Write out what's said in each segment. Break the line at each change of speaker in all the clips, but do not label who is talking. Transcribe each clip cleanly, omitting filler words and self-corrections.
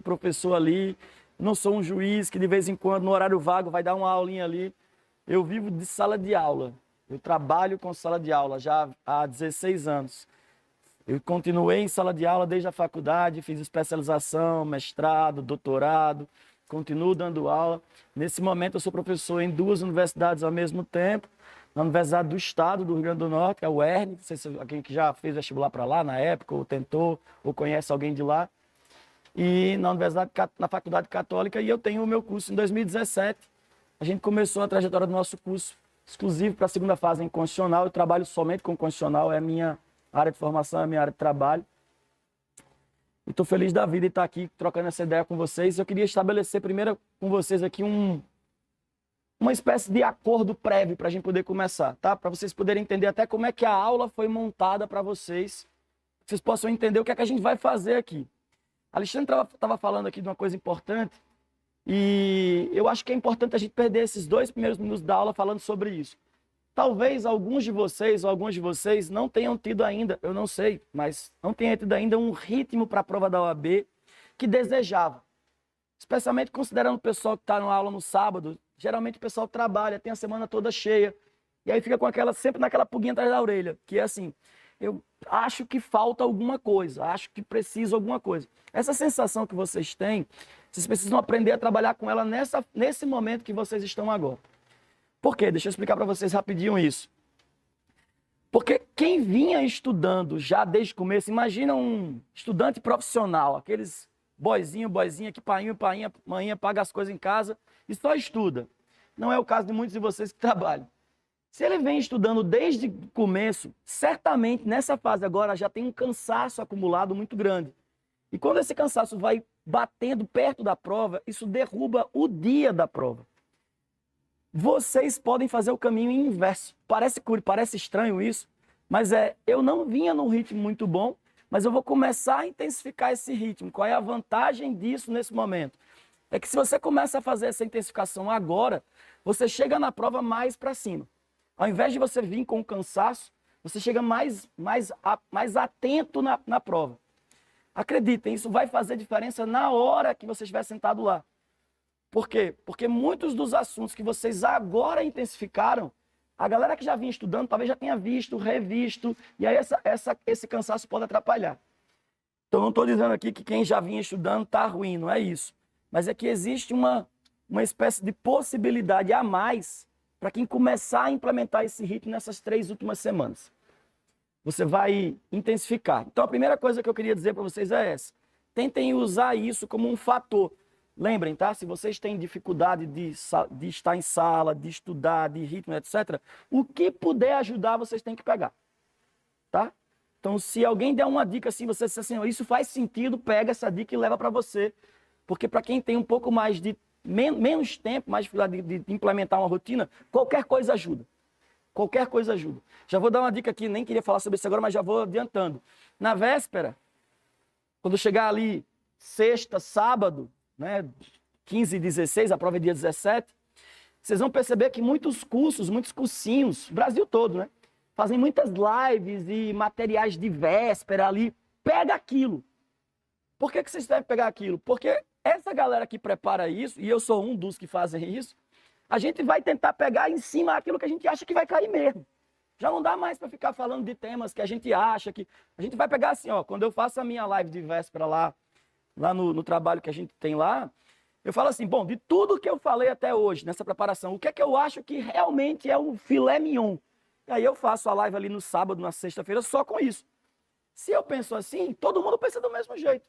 professor ali, não sou um juiz que de vez em quando, no horário vago, vai dar uma aulinha ali. Eu vivo de sala de aula. Eu trabalho com sala de aula já há 16 anos. Eu continuei em sala de aula desde a faculdade, fiz especialização, mestrado, doutorado, continuo dando aula. Nesse momento eu sou professor em 2 universidades ao mesmo tempo, na Universidade do Estado do Rio Grande do Norte, que é o UERN, não sei se alguém que já fez vestibular para lá na época, ou tentou, ou conhece alguém de lá, e na Faculdade Católica, e eu tenho o meu curso em 2017. A gente começou a trajetória do nosso curso exclusivo para a segunda fase em constitucional. Eu trabalho somente com constitucional, é a minha área de formação, é a minha área de trabalho. E estou feliz da vida de estar aqui trocando essa ideia com vocês. Eu queria estabelecer primeiro com vocês aqui uma espécie de acordo prévio para a gente poder começar, tá? Para vocês poderem entender até como é que a aula foi montada para vocês, que vocês possam entender o que é que a gente vai fazer aqui. Alexandre estava falando aqui de uma coisa importante, e eu acho que é importante a gente perder esses 2 primeiros minutos da aula falando sobre isso. Talvez alguns de vocês ou alguns de vocês não tenham tido ainda, eu não sei, mas não tenham tido ainda um ritmo para a prova da OAB que desejava. Especialmente considerando o pessoal que está na aula no sábado, geralmente o pessoal trabalha, tem a semana toda cheia, e aí fica com sempre naquela pulguinha atrás da orelha, que é assim, eu acho que falta alguma coisa, acho que preciso alguma coisa. Essa sensação que vocês têm, vocês precisam aprender a trabalhar com ela nesse momento que vocês estão agora. Por quê? Deixa eu explicar para vocês rapidinho isso. Porque quem vinha estudando já desde o começo, imagina um estudante profissional, aqueles boizinha que painha paga as coisas em casa e só estuda. Não é o caso de muitos de vocês que trabalham. Se ele vem estudando desde o começo, certamente nessa fase agora já tem um cansaço acumulado muito grande. E quando esse cansaço vai batendo perto da prova, isso derruba o dia da prova. Vocês podem fazer o caminho inverso. Parece estranho isso, mas eu não vinha num ritmo muito bom, mas eu vou começar a intensificar esse ritmo. Qual é a vantagem disso nesse momento? É que se você começa a fazer essa intensificação agora, você chega na prova mais para cima. Ao invés de você vir com cansaço, você chega mais atento na prova. Acreditem, isso vai fazer diferença na hora que você estiver sentado lá. Por quê? Porque muitos dos assuntos que vocês agora intensificaram, a galera que já vinha estudando talvez já tenha visto, revisto, e aí esse cansaço pode atrapalhar. Então não estou dizendo aqui que quem já vinha estudando está ruim, não é isso. Mas é que existe uma espécie de possibilidade a mais para quem começar a implementar esse ritmo nessas 3 últimas semanas. Você vai intensificar. Então a primeira coisa que eu queria dizer para vocês é essa. Tentem usar isso como um fator. Lembrem, tá? Se vocês têm dificuldade de estar em sala, de estudar, de ritmo, etc., o que puder ajudar, vocês têm que pegar. Tá? Então, se alguém der uma dica assim, você diz assim, isso faz sentido, pega essa dica e leva para você. Porque para quem tem um pouco mais de menos tempo, mais dificuldade de implementar uma rotina, qualquer coisa ajuda. Qualquer coisa ajuda. Já vou dar uma dica aqui, nem queria falar sobre isso agora, mas já vou adiantando. Na véspera, quando chegar ali sexta, sábado, né, 15 e 16, a prova é dia 17, vocês vão perceber que muitos cursos, muitos cursinhos, Brasil todo, né, fazem muitas lives e materiais de véspera ali. Pega aquilo. Por que vocês devem pegar aquilo? Porque essa galera que prepara isso, e eu sou um dos que fazem isso, a gente vai tentar pegar em cima aquilo que a gente acha que vai cair mesmo. Já não dá mais para ficar falando de temas que a gente acha que... A gente vai pegar assim, ó, quando eu faço a minha live de véspera lá no trabalho que a gente tem lá, eu falo assim, bom, de tudo que eu falei até hoje, nessa preparação, o que é que eu acho que realmente é o filé mignon? E aí eu faço a live ali no sábado, na sexta-feira, só com isso. Se eu penso assim, todo mundo pensa do mesmo jeito.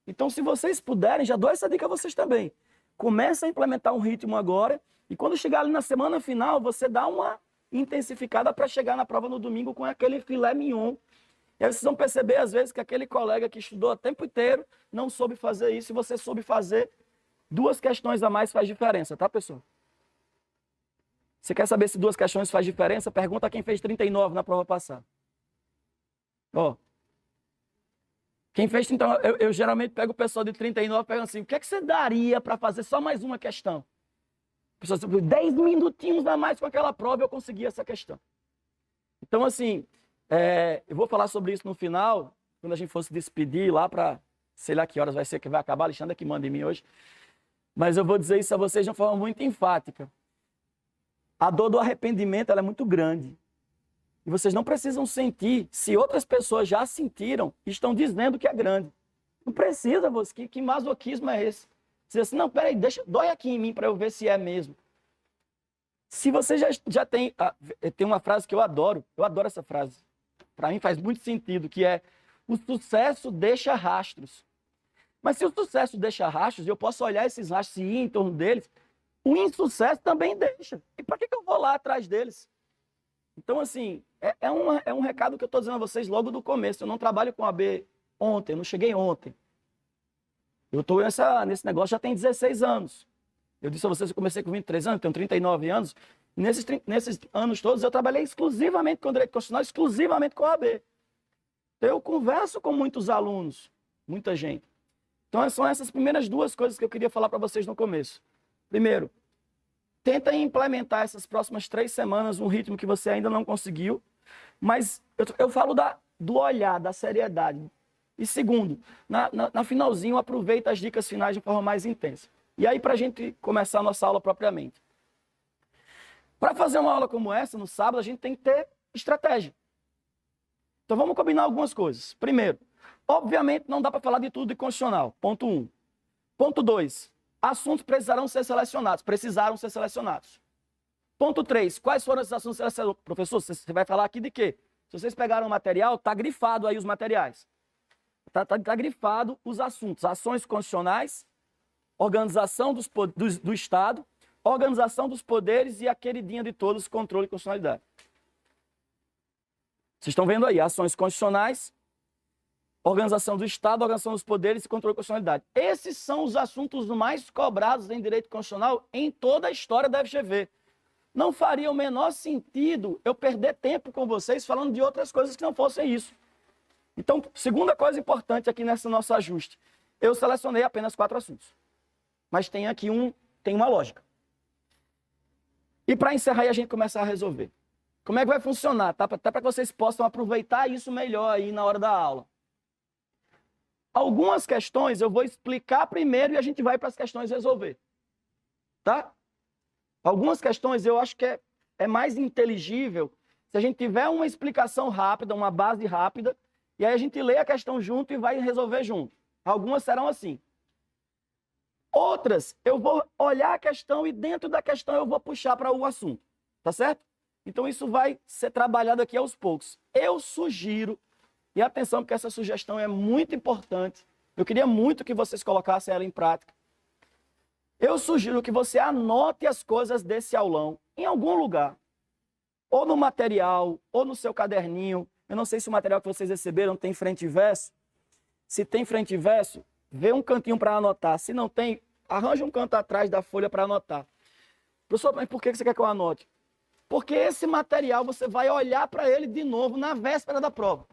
Então, se vocês puderem, já dou essa dica a vocês também. Começa a implementar um ritmo agora, e quando chegar ali na semana final, você dá uma intensificada para chegar na prova no domingo com aquele filé mignon. E aí vocês vão perceber, às vezes, que aquele colega que estudou o tempo inteiro não soube fazer isso, e você soube fazer, 2 questões a mais faz diferença, tá, pessoal? Você quer saber se 2 questões faz diferença? Pergunta a quem fez 39 na prova passada. Ó. Quem fez 39, eu geralmente pego o pessoal de 39 e pergunto assim, o que é que você daria para fazer só mais uma questão? A pessoa diz, 10 minutinhos a mais com aquela prova eu consegui essa questão. Então, assim, eu vou falar sobre isso no final, quando a gente fosse despedir lá para sei lá que horas vai ser que vai acabar, Alexandre que manda em mim hoje. Mas eu vou dizer isso a vocês de uma forma muito enfática. A dor do arrependimento ela é muito grande. E vocês não precisam sentir, se outras pessoas já sentiram, estão dizendo que é grande. Não precisa, você. Que masoquismo é esse? Você diz assim, não, peraí, dói aqui em mim para eu ver se é mesmo. Se você já tem... Tem uma frase que eu adoro essa frase. Para mim faz muito sentido, que é o sucesso deixa rastros. Mas se o sucesso deixa rastros, eu posso olhar esses rastros e ir em torno deles, o insucesso também deixa. E para que eu vou lá atrás deles? Então, assim, é um recado que eu estou dizendo a vocês logo do começo. Eu não trabalho com AB ontem, eu não cheguei ontem. Eu estou nesse negócio já tem 16 anos. Eu disse a vocês que eu comecei com 23 anos, tenho 39 anos. Nesses anos todos eu trabalhei exclusivamente com direito constitucional, exclusivamente com a AB. Então, eu converso com muitos alunos, muita gente. Então, são essas primeiras duas coisas que eu queria falar para vocês no começo. Primeiro, tenta implementar essas próximas 3 semanas um ritmo que você ainda não conseguiu, mas eu falo do olhar, da seriedade. E segundo, na finalzinho, aproveita as dicas finais de forma mais intensa. E aí, para a gente começar a nossa aula propriamente. Para fazer uma aula como essa, no sábado, a gente tem que ter estratégia. Então, vamos combinar algumas coisas. Primeiro, obviamente, não dá para falar de tudo de constitucional. Ponto 1. Ponto 2. Assuntos precisaram ser selecionados. Ponto 3. Quais foram esses assuntos selecionados? Professor, você vai falar aqui de quê? Se vocês pegaram o material, está grifado aí os materiais. Está grifado os assuntos. Ações constitucionais, organização do Estado, organização dos poderes e a queridinha de todos, controle e constitucionalidade. Vocês estão vendo aí, ações constitucionais, organização do Estado, organização dos poderes e controle e constitucionalidade. Esses são os assuntos mais cobrados em direito constitucional em toda a história da FGV. Não faria o menor sentido eu perder tempo com vocês falando de outras coisas que não fossem isso. Então, segunda coisa importante aqui nesse nosso ajuste. Eu selecionei apenas 4 assuntos. Mas tem aqui tem uma lógica. E para encerrar, a gente começar a resolver. Como é que vai funcionar? Tá? Até para que vocês possam aproveitar isso melhor aí na hora da aula. Algumas questões eu vou explicar primeiro e a gente vai para as questões resolver. Tá? Algumas questões eu acho que é mais inteligível se a gente tiver uma explicação rápida, uma base rápida, e aí a gente lê a questão junto e vai resolver junto. Algumas serão assim. Outras, eu vou olhar a questão e dentro da questão eu vou puxar para o assunto. Tá certo? Então isso vai ser trabalhado aqui aos poucos. Eu sugiro, e atenção porque essa sugestão é muito importante, eu queria muito que vocês colocassem ela em prática. Eu sugiro que você anote as coisas desse aulão em algum lugar. Ou no material, ou no seu caderninho. Eu não sei se o material que vocês receberam tem frente e verso. Se tem frente e verso, vê um cantinho para anotar. Se não tem, arranja um canto atrás da folha para anotar. Professor, mas por que você quer que eu anote? Porque esse material você vai olhar para ele de novo na véspera da prova.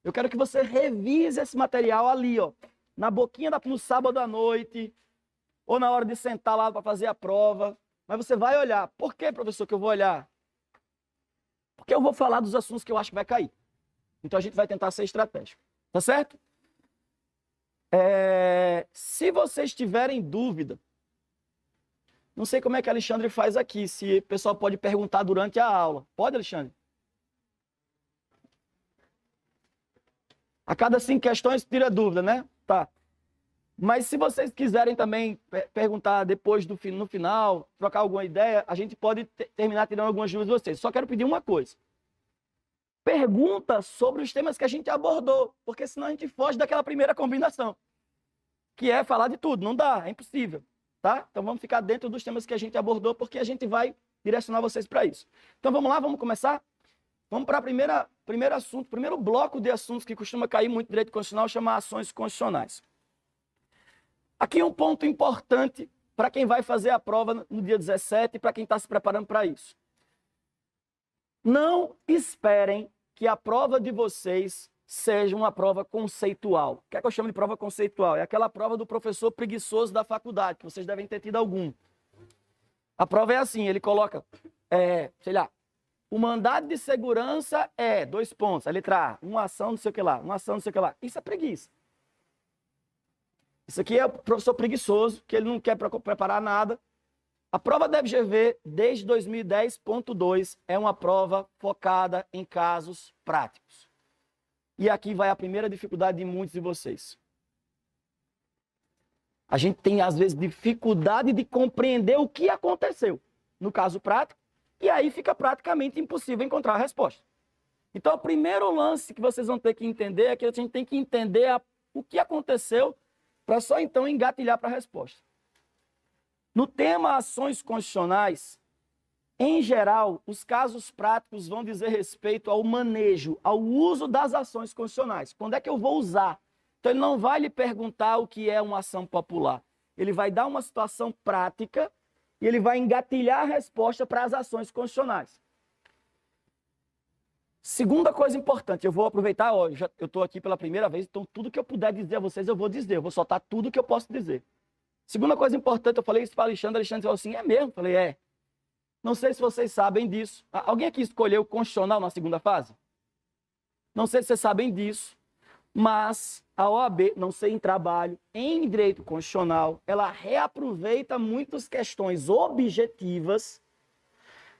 Eu quero que você revise esse material ali, ó, na boquinha no sábado à noite, ou na hora de sentar lá para fazer a prova. Mas você vai olhar. Por que, professor, que eu vou olhar? Porque eu vou falar dos assuntos que eu acho que vai cair. Então a gente vai tentar ser estratégico. Tá certo? Se vocês tiverem dúvida, não sei como é que Alexandre faz aqui, se o pessoal pode perguntar durante a aula. Pode, Alexandre? A cada 5 questões tira dúvida, né? Tá. Mas se vocês quiserem também perguntar depois no final, trocar alguma ideia, a gente pode terminar tirando algumas dúvidas de vocês. Só quero pedir uma coisa. Pergunta sobre os temas que a gente abordou, porque senão a gente foge daquela primeira combinação, que é falar de tudo. Não dá, é impossível. Tá? Então vamos ficar dentro dos temas que a gente abordou, porque a gente vai direcionar vocês para isso. Então vamos lá, vamos começar? Vamos para o primeiro bloco de assuntos que costuma cair muito direito constitucional, chama ações constitucionais. Aqui um ponto importante para quem vai fazer a prova no dia 17 e para quem está se preparando para isso. Não esperem que a prova de vocês seja uma prova conceitual. O que é que eu chamo de prova conceitual? É aquela prova do professor preguiçoso da faculdade, que vocês devem ter tido algum. A prova é assim, ele coloca, sei lá, o mandado de segurança é, 2 pontos, a letra A, uma ação não sei o que lá, uma ação não sei o que lá. Isso é preguiça. Isso aqui é o professor preguiçoso, que ele não quer preparar nada. A prova da FGV, desde 2010.2, é uma prova focada em casos práticos. E aqui vai a primeira dificuldade de muitos de vocês. A gente tem, às vezes, dificuldade de compreender o que aconteceu no caso prático, e aí fica praticamente impossível encontrar a resposta. Então, o primeiro lance que vocês vão ter que entender é que a gente tem que entender o que aconteceu para só então engatilhar para a resposta. No tema ações constitucionais, em geral, os casos práticos vão dizer respeito ao manejo, ao uso das ações constitucionais. Quando é que eu vou usar? Então, ele não vai lhe perguntar o que é uma ação popular. Ele vai dar uma situação prática e ele vai engatilhar a resposta para as ações constitucionais. Segunda coisa importante, eu vou aproveitar, ó, eu estou aqui pela primeira vez, então tudo que eu puder dizer a vocês eu vou dizer, eu vou soltar tudo que eu posso dizer. Segunda coisa importante, eu falei isso para Alexandre falou assim, é mesmo? Eu falei, é. Não sei se vocês sabem disso. Alguém aqui escolheu o constitucional na segunda fase? Não sei se vocês sabem disso, mas a OAB, não sei em trabalho, em direito constitucional, ela reaproveita muitas questões objetivas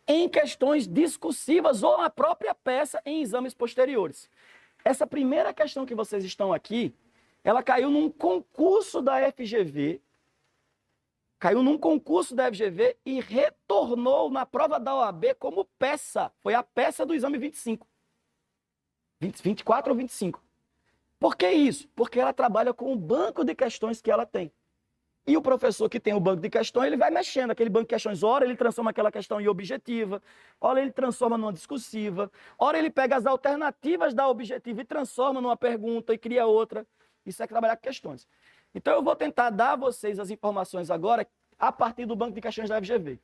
em questões discursivas ou na própria peça em exames posteriores. Essa primeira questão que vocês estão aqui, ela caiu num concurso da FGV, e retornou na prova da OAB como peça. Foi a peça do exame 25. 24 ou 25. Por que isso? Porque ela trabalha com o banco de questões que ela tem. E o professor que tem o banco de questões, ele vai mexendo. Aquele banco de questões, ora ele transforma aquela questão em objetiva, ora ele transforma numa discursiva, ora ele pega as alternativas da objetiva e transforma numa pergunta e cria outra. Isso é trabalhar com questões. Então eu vou tentar dar a vocês as informações agora a partir do banco de questões da FGV.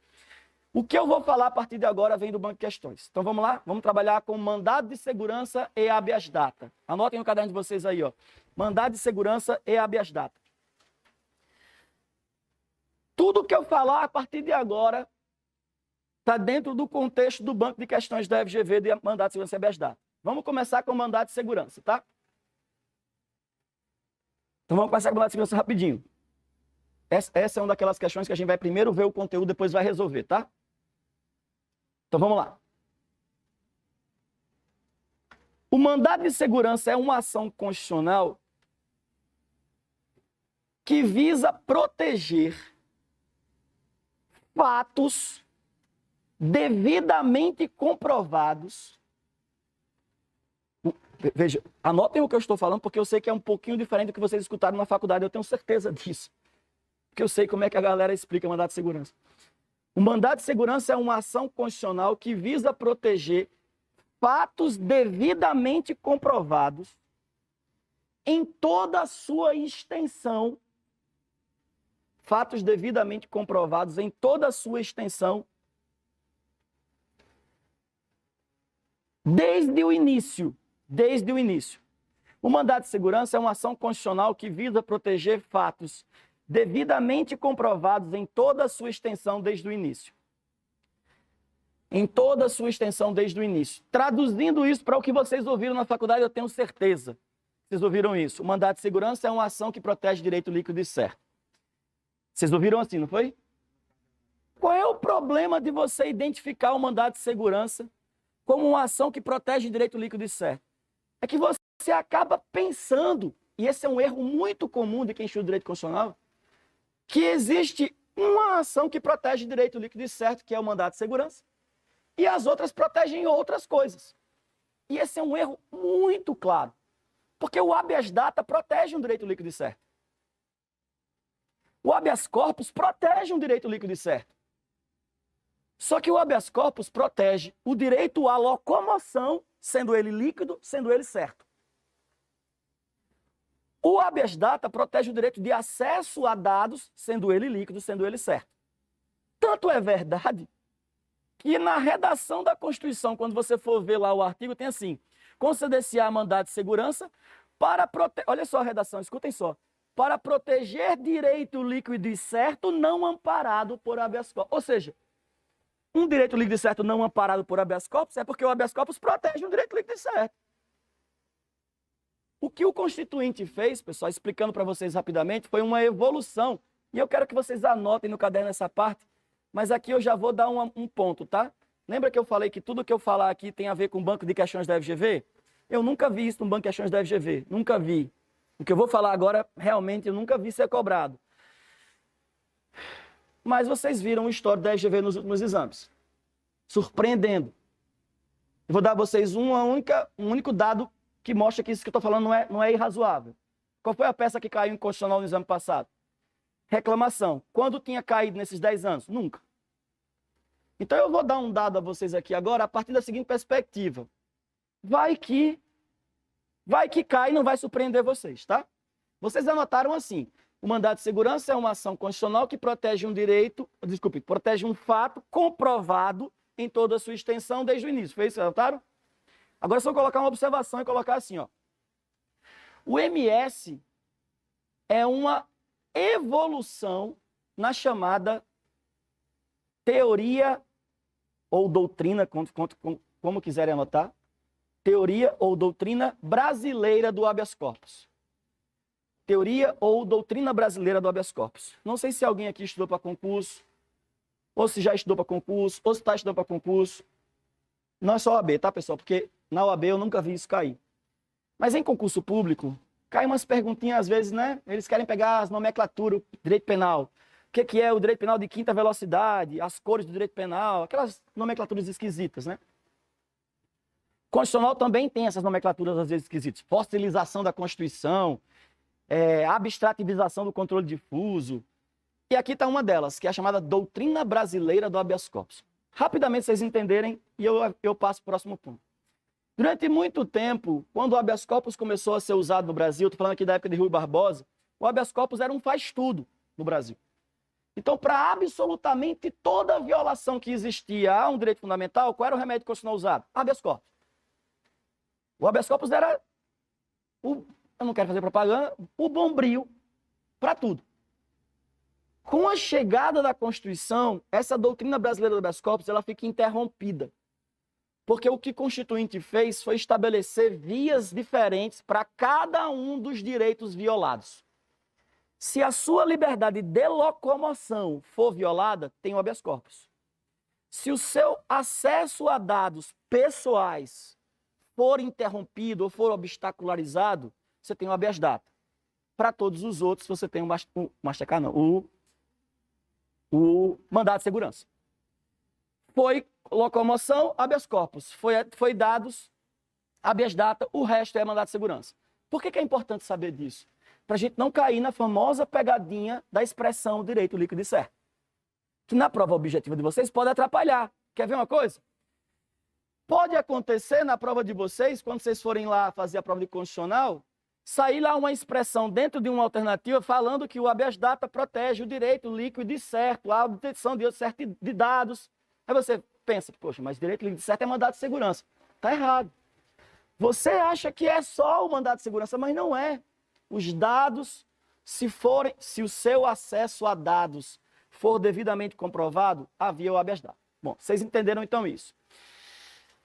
O que eu vou falar a partir de agora vem do banco de questões. Então vamos lá? Vamos trabalhar com mandado de segurança e habeas data. Anotem no caderno de vocês aí, ó. Mandado de segurança e habeas data. Tudo que eu falar a partir de agora está dentro do contexto do banco de questões da FGV de mandado de segurança e habeas data. Vamos começar com o mandado de segurança, tá? Então vamos começar com o mandado de segurança rapidinho. Essa é uma daquelas questões que a gente vai primeiro ver o conteúdo, depois vai resolver, tá? Então vamos lá. O mandado de segurança é uma ação constitucional que visa proteger fatos devidamente comprovados. Veja, anotem o que eu estou falando, porque eu sei que é um pouquinho diferente do que vocês escutaram na faculdade, eu tenho certeza disso. Porque eu sei como é que a galera explica o mandado de segurança. O mandado de segurança é uma ação constitucional que visa proteger fatos devidamente comprovados em toda a sua extensão. Fatos devidamente comprovados em toda a sua extensão. Desde o início. Desde o início. O mandado de segurança é uma ação constitucional que visa proteger fatos devidamente comprovados em toda a sua extensão desde o início. Em toda a sua extensão desde o início. Traduzindo isso para o que vocês ouviram na faculdade, eu tenho certeza. Vocês ouviram isso. O mandado de segurança é uma ação que protege direito líquido e certo. Vocês ouviram assim, não foi? Qual é o problema de você identificar o mandado de segurança como uma ação que protege direito líquido e certo? É que você acaba pensando, e esse é um erro muito comum de quem estuda direito constitucional, que existe uma ação que protege direito líquido e certo, que é o mandado de segurança, e as outras protegem outras coisas. E esse é um erro muito claro, porque o habeas data protege um direito líquido e certo. O habeas corpus protege um direito líquido e certo. Só que o habeas corpus protege o direito à locomoção, sendo ele líquido, sendo ele certo. O habeas data protege o direito de acesso a dados, sendo ele líquido, sendo ele certo. Tanto é verdade que na redação da Constituição, quando você for ver lá o artigo, tem assim, conceder-se-á mandado de segurança para proteger... Olha só a redação, escutem só. Para proteger direito líquido e certo não amparado por habeas corpus. Ou seja, um direito líquido e certo não amparado por habeas corpus é porque o habeas corpus protege um direito líquido e certo. O que o Constituinte fez, pessoal, explicando para vocês rapidamente, foi uma evolução. E eu quero que vocês anotem no caderno essa parte, mas aqui eu já vou dar um ponto, tá? Lembra que eu falei que tudo que eu falar aqui tem a ver com o banco de questões da FGV? Eu nunca vi isso no banco de questões da FGV, nunca vi. O que eu vou falar agora, realmente, eu nunca vi ser cobrado. Mas vocês viram o histórico da FGV nos últimos exames. Surpreendendo. Eu vou dar a vocês um único dado que mostra que isso que eu estou falando não é irrazoável. Qual foi a peça que caiu em constitucional no exame passado? Reclamação. Quando tinha caído nesses 10 anos? Nunca. Então eu vou dar um dado a vocês aqui agora a partir da seguinte perspectiva. Vai que cai e não vai surpreender vocês, tá? Vocês anotaram assim. O mandado de segurança é uma ação constitucional que protege protege um fato comprovado em toda a sua extensão desde o início. Foi isso que anotaram? Agora, se eu colocar uma observação e colocar assim, ó. O MS é uma evolução na chamada teoria ou doutrina, como quiserem anotar, teoria ou doutrina brasileira do habeas corpus. Teoria ou doutrina brasileira do habeas corpus. Não sei se alguém aqui estudou para concurso, ou se já estudou para concurso, ou se está estudando para concurso. Não é só OAB, tá, pessoal? Porque na OAB eu nunca vi isso cair. Mas em concurso público, cai umas perguntinhas às vezes, né? Eles querem pegar as nomenclaturas, direito penal. O que é o direito penal de quinta velocidade, as cores do direito penal, aquelas nomenclaturas esquisitas, né? Constitucional também tem essas nomenclaturas às vezes esquisitas. Fossilização da Constituição, abstrativização do controle difuso. E aqui está uma delas, que é a chamada doutrina brasileira do habeas corpus. Rapidamente vocês entenderem e eu passo para o próximo ponto. Durante muito tempo, quando o habeas corpus começou a ser usado no Brasil, estou falando aqui da época de Rui Barbosa, o habeas corpus era um faz-tudo no Brasil. Então, para absolutamente toda violação que existia a um direito fundamental, qual era o remédio constitucional usado? Habeas corpus. O habeas corpus era, eu não quero fazer propaganda, o bombril para tudo. Com a chegada da Constituição, essa doutrina brasileira do habeas corpus ela fica interrompida. Porque o que o Constituinte fez foi estabelecer vias diferentes para cada um dos direitos violados. Se a sua liberdade de locomoção for violada, tem o habeas corpus. Se o seu acesso a dados pessoais for interrompido ou for obstacularizado, você tem o habeas data. Para todos os outros, você tem o mandado de segurança. Foi locomoção, habeas corpus. Foi dados, habeas data, o resto é mandado de segurança. Por que é importante saber disso? Para a gente não cair na famosa pegadinha da expressão direito líquido e certo. Que na prova objetiva de vocês pode atrapalhar. Quer ver uma coisa? Pode acontecer na prova de vocês, quando vocês forem lá fazer a prova de constitucional, sair lá uma expressão dentro de uma alternativa falando que o habeas data protege o direito líquido e certo, a obtenção de certo de dados. Aí você pensa, poxa, mas direito líquido e certo é mandado de segurança. Está errado. Você acha que é só o mandado de segurança, mas não é. Os dados, se o seu acesso a dados for devidamente comprovado, havia o habeas data. Bom, vocês entenderam então isso.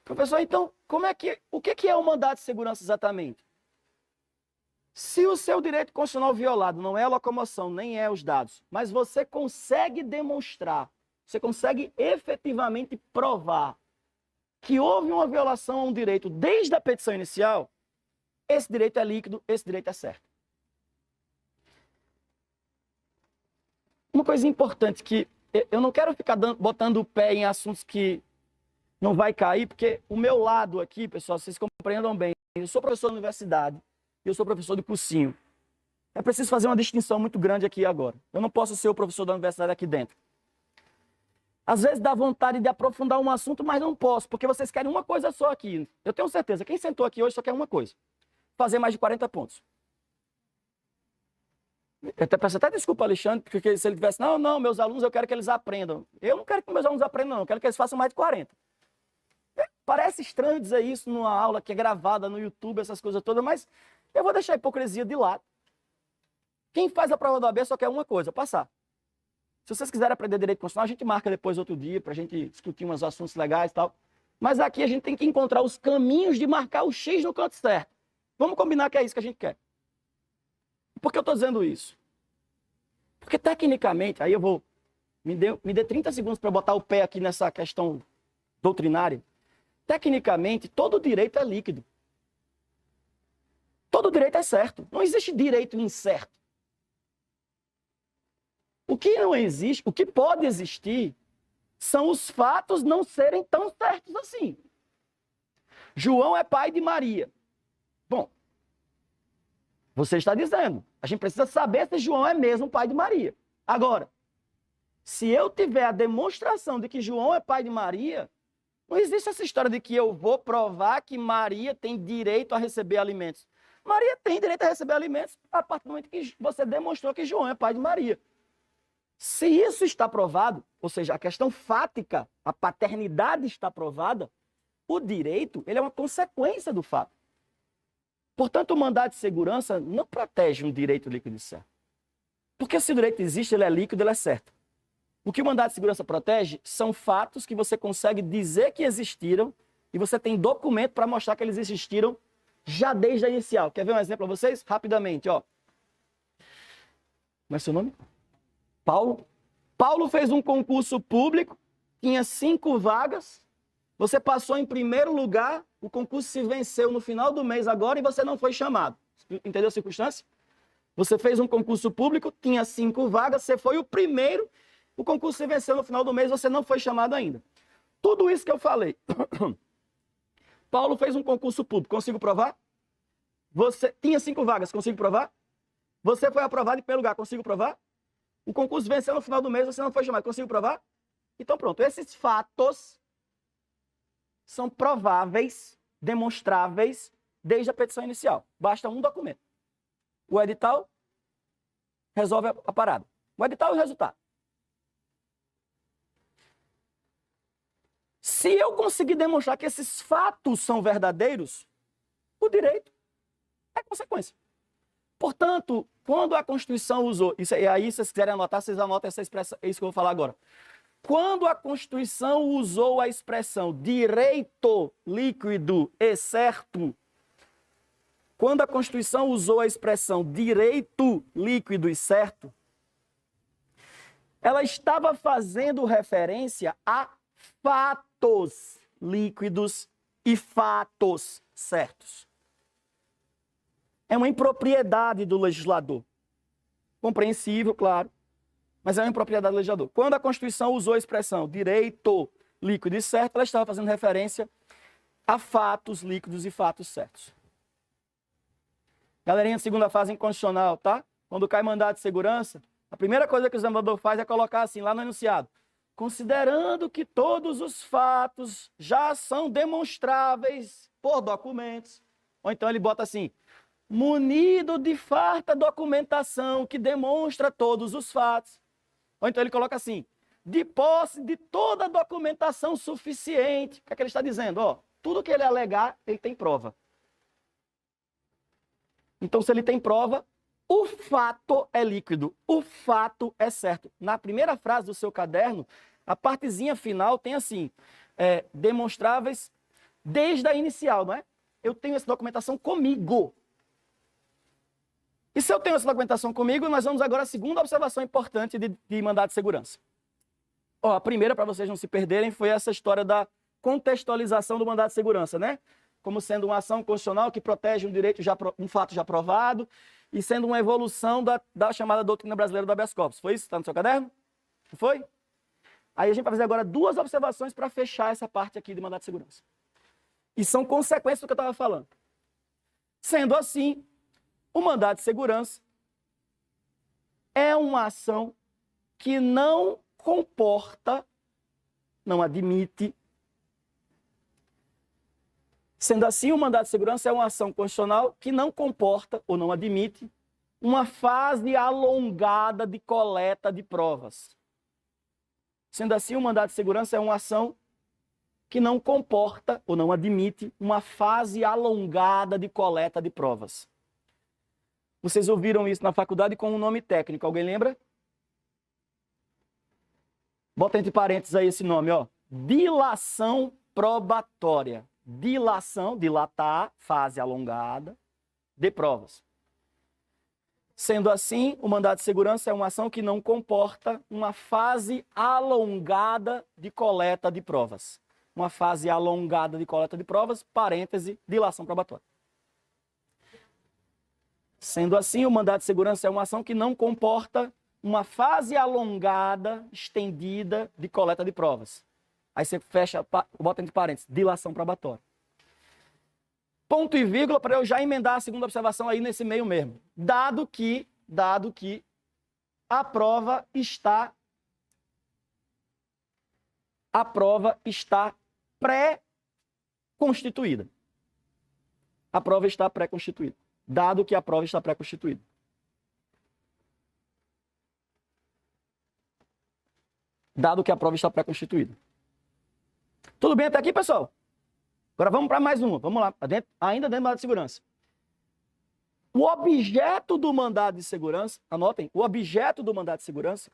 Professor, então, o que é o mandado de segurança exatamente? Se o seu direito constitucional violado não é a locomoção, nem é os dados, mas você consegue demonstrar, você consegue efetivamente provar que houve uma violação a um direito desde a petição inicial, esse direito é líquido, esse direito é certo. Uma coisa importante que eu não quero ficar botando o pé em assuntos que não vai cair, porque o meu lado aqui, pessoal, vocês compreendam bem, eu sou professor da universidade e eu sou professor de cursinho. É preciso fazer uma distinção muito grande aqui agora. Eu não posso ser o professor da universidade aqui dentro. Às vezes dá vontade de aprofundar um assunto, mas não posso, porque vocês querem uma coisa só aqui. Eu tenho certeza, quem sentou aqui hoje só quer uma coisa. Fazer mais de 40 pontos. Eu peço até desculpa, Alexandre, porque se ele tivesse, não, meus alunos, eu quero que eles aprendam. Eu não quero que meus alunos aprendam, não. Eu quero que eles façam mais de 40. Parece estranho dizer isso numa aula que é gravada no YouTube, essas coisas todas, mas eu vou deixar a hipocrisia de lado. Quem faz a prova do AB só quer uma coisa, passar. Se vocês quiserem aprender direito constitucional, a gente marca depois outro dia, para a gente discutir uns assuntos legais e tal. Mas aqui a gente tem que encontrar os caminhos de marcar o X no canto certo. Vamos combinar que é isso que a gente quer. Por que eu estou dizendo isso? Porque tecnicamente, aí eu vou... Me dê 30 segundos para botar o pé aqui nessa questão doutrinária. Tecnicamente, todo direito é líquido. Todo direito é certo. Não existe direito incerto. O que não existe, o que pode existir, são os fatos não serem tão certos assim. João é pai de Maria. Bom, você está dizendo, a gente precisa saber se João é mesmo pai de Maria. Agora, se eu tiver a demonstração de que João é pai de Maria, não existe essa história de que eu vou provar que Maria tem direito a receber alimentos. Maria tem direito a receber alimentos a partir do momento que você demonstrou que João é pai de Maria. Se isso está provado, ou seja, a questão fática, a paternidade está provada, o direito ele é uma consequência do fato. Portanto, o mandado de segurança não protege um direito líquido e certo. Porque se o direito existe, ele é líquido, ele é certo. O que o mandado de segurança protege são fatos que você consegue dizer que existiram e você tem documento para mostrar que eles existiram já desde a inicial. Quer ver um exemplo para vocês? Rapidamente, ó. Como é seu nome? Paulo. Paulo fez um concurso público, tinha 5 vagas, você passou em primeiro lugar, o concurso se venceu no final do mês agora e você não foi chamado. Entendeu a circunstância? Você fez um concurso público, tinha 5 vagas, você foi o primeiro, o concurso se venceu no final do mês, você não foi chamado ainda. Tudo isso que eu falei. Paulo fez um concurso público, consigo provar? Você tinha 5 vagas, consigo provar? Você foi aprovado em primeiro lugar, consigo provar? O concurso venceu no final do mês, você não foi chamado, consigo provar? Então pronto, esses fatos são prováveis, demonstráveis, desde a petição inicial. Basta um documento. O edital resolve a parada. O edital e o resultado. Se eu conseguir demonstrar que esses fatos são verdadeiros, o direito é consequência. Portanto, quando a Constituição usou... Isso, e aí, se vocês quiserem anotar, vocês anotam essa expressão, é isso que eu vou falar agora. Quando a Constituição usou a expressão direito líquido e certo, quando a Constituição usou a expressão direito líquido e certo, ela estava fazendo referência a fatos líquidos e fatos certos. É uma impropriedade do legislador. Compreensível, claro, mas é uma impropriedade do legislador. Quando a Constituição usou a expressão direito líquido e certo, ela estava fazendo referência a fatos líquidos e fatos certos. Galerinha, segunda fase inconstitucional, tá? Quando cai mandado de segurança, a primeira coisa que o examinador faz é colocar assim, lá no enunciado. Considerando que todos os fatos já são demonstráveis por documentos. Ou então ele bota assim, munido de farta documentação que demonstra todos os fatos. Ou então ele coloca assim, de posse de toda a documentação suficiente. O que é que ele está dizendo? Ó, tudo que ele alegar, ele tem prova. Então, se ele tem prova, o fato é líquido, o fato é certo. Na primeira frase do seu caderno, a partezinha final tem assim, demonstráveis desde a inicial, não é? Eu tenho essa documentação comigo. E se eu tenho essa documentação comigo, nós vamos agora à segunda observação importante de mandado de segurança. Ó, a primeira, para vocês não se perderem, foi essa história da contextualização do mandado de segurança, né? Como sendo uma ação constitucional que protege um direito um fato já provado e sendo uma evolução da chamada doutrina brasileira do habeas corpus. Foi isso? Está no seu caderno? Não foi? Aí a gente vai fazer agora 2 observações para fechar essa parte aqui de mandado de segurança. E são consequências do que eu estava falando. Sendo assim, o mandado de segurança é uma ação que não comporta, não admite. Sendo assim, o mandado de segurança é uma ação constitucional que não comporta ou não admite uma fase alongada de coleta de provas. Sendo assim, o mandado de segurança é uma ação que não comporta ou não admite uma fase alongada de coleta de provas. Vocês ouviram isso na faculdade com um nome técnico, alguém lembra? Bota entre parênteses aí esse nome, ó. Dilação probatória. Dilação, dilatar, fase alongada. de provas. Sendo assim, o mandado de segurança é uma ação que não comporta uma fase alongada de coleta de provas. Uma fase alongada de coleta de provas, parêntese, dilação probatória. Sendo assim, o mandado de segurança é uma ação que não comporta uma fase alongada, estendida de coleta de provas. Aí você fecha, bota entre parênteses, dilação probatória. Ponto e vírgula para eu já emendar a segunda observação aí nesse meio mesmo. Dado que a prova está pré-constituída. A prova está pré-constituída. Dado que a prova está pré-constituída. Dado que a prova está pré-constituída. Tudo bem até aqui, pessoal? Agora vamos para mais uma. Vamos lá, ainda dentro do mandado de segurança. O objeto do mandado de segurança, anotem, o objeto do mandado de segurança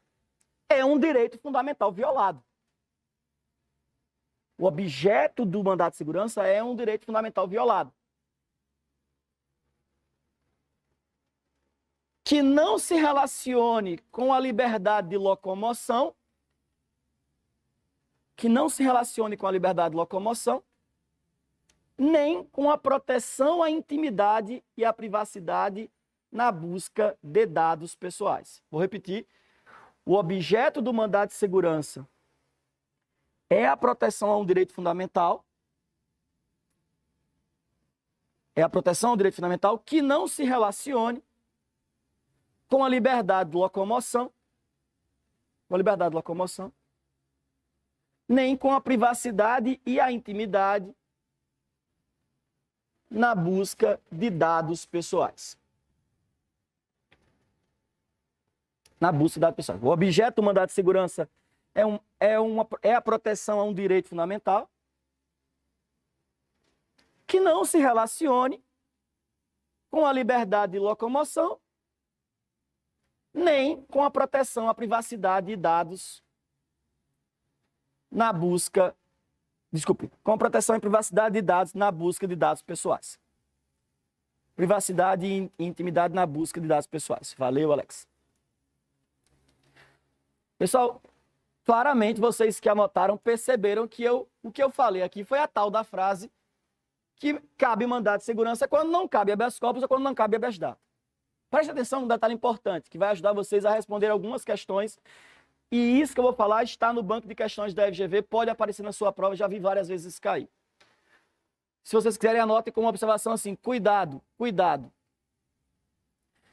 é um direito fundamental violado. O objeto do mandado de segurança é um direito fundamental violado. Que não se relacione com a liberdade de locomoção, nem com a proteção à intimidade e à privacidade na busca de dados pessoais. Vou repetir. O objeto do mandado de segurança é a proteção a um direito fundamental. É a proteção ao direito fundamental que não se relacione com a liberdade de locomoção, nem com a privacidade e a intimidade na busca de dados pessoais. O objeto do mandado de segurança é a proteção a um direito fundamental que não se relacione com a liberdade de locomoção, nem com a proteção à privacidade de dados com a proteção e privacidade de dados na busca de dados pessoais. Privacidade e intimidade na busca de dados pessoais. Valeu, Alex. Pessoal, claramente vocês que anotaram perceberam que o que eu falei aqui foi a tal da frase que cabe mandado de segurança quando não cabe habeas corpus ou quando não cabe habeas data. Preste atenção num detalhe importante que vai ajudar vocês a responder algumas questões. E isso que eu vou falar está no banco de questões da FGV, pode aparecer na sua prova, já vi várias vezes isso cair. Se vocês quiserem, anotem com uma observação assim, cuidado.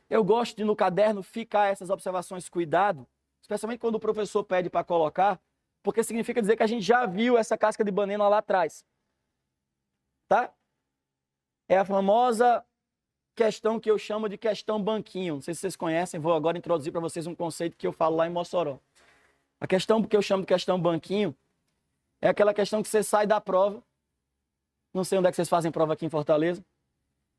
Eu gosto de no caderno ficar essas observações cuidado, especialmente quando o professor pede para colocar, porque significa dizer que a gente já viu essa casca de banana lá atrás. Tá? É a famosa questão que eu chamo de questão banquinho. Não sei se vocês conhecem, vou agora introduzir para vocês um conceito que eu falo lá em Mossoró. A questão que eu chamo de questão banquinho é aquela questão que você sai da prova, não sei onde é que vocês fazem prova aqui em Fortaleza,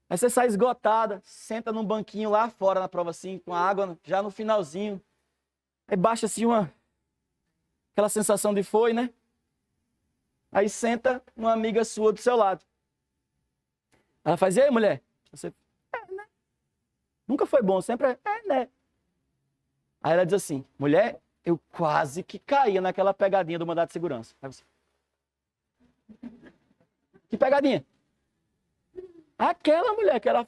aí você sai esgotada, senta num banquinho lá fora na prova assim, com a água já no finalzinho, aí baixa assim aquela sensação de foi, né? Aí senta uma amiga sua do seu lado. Ela faz, e aí, mulher? Você, né? Nunca foi bom, sempre né? Aí ela diz assim, mulher, eu quase que caía naquela pegadinha do mandado de segurança. Aí você, que pegadinha? Aquela mulher que era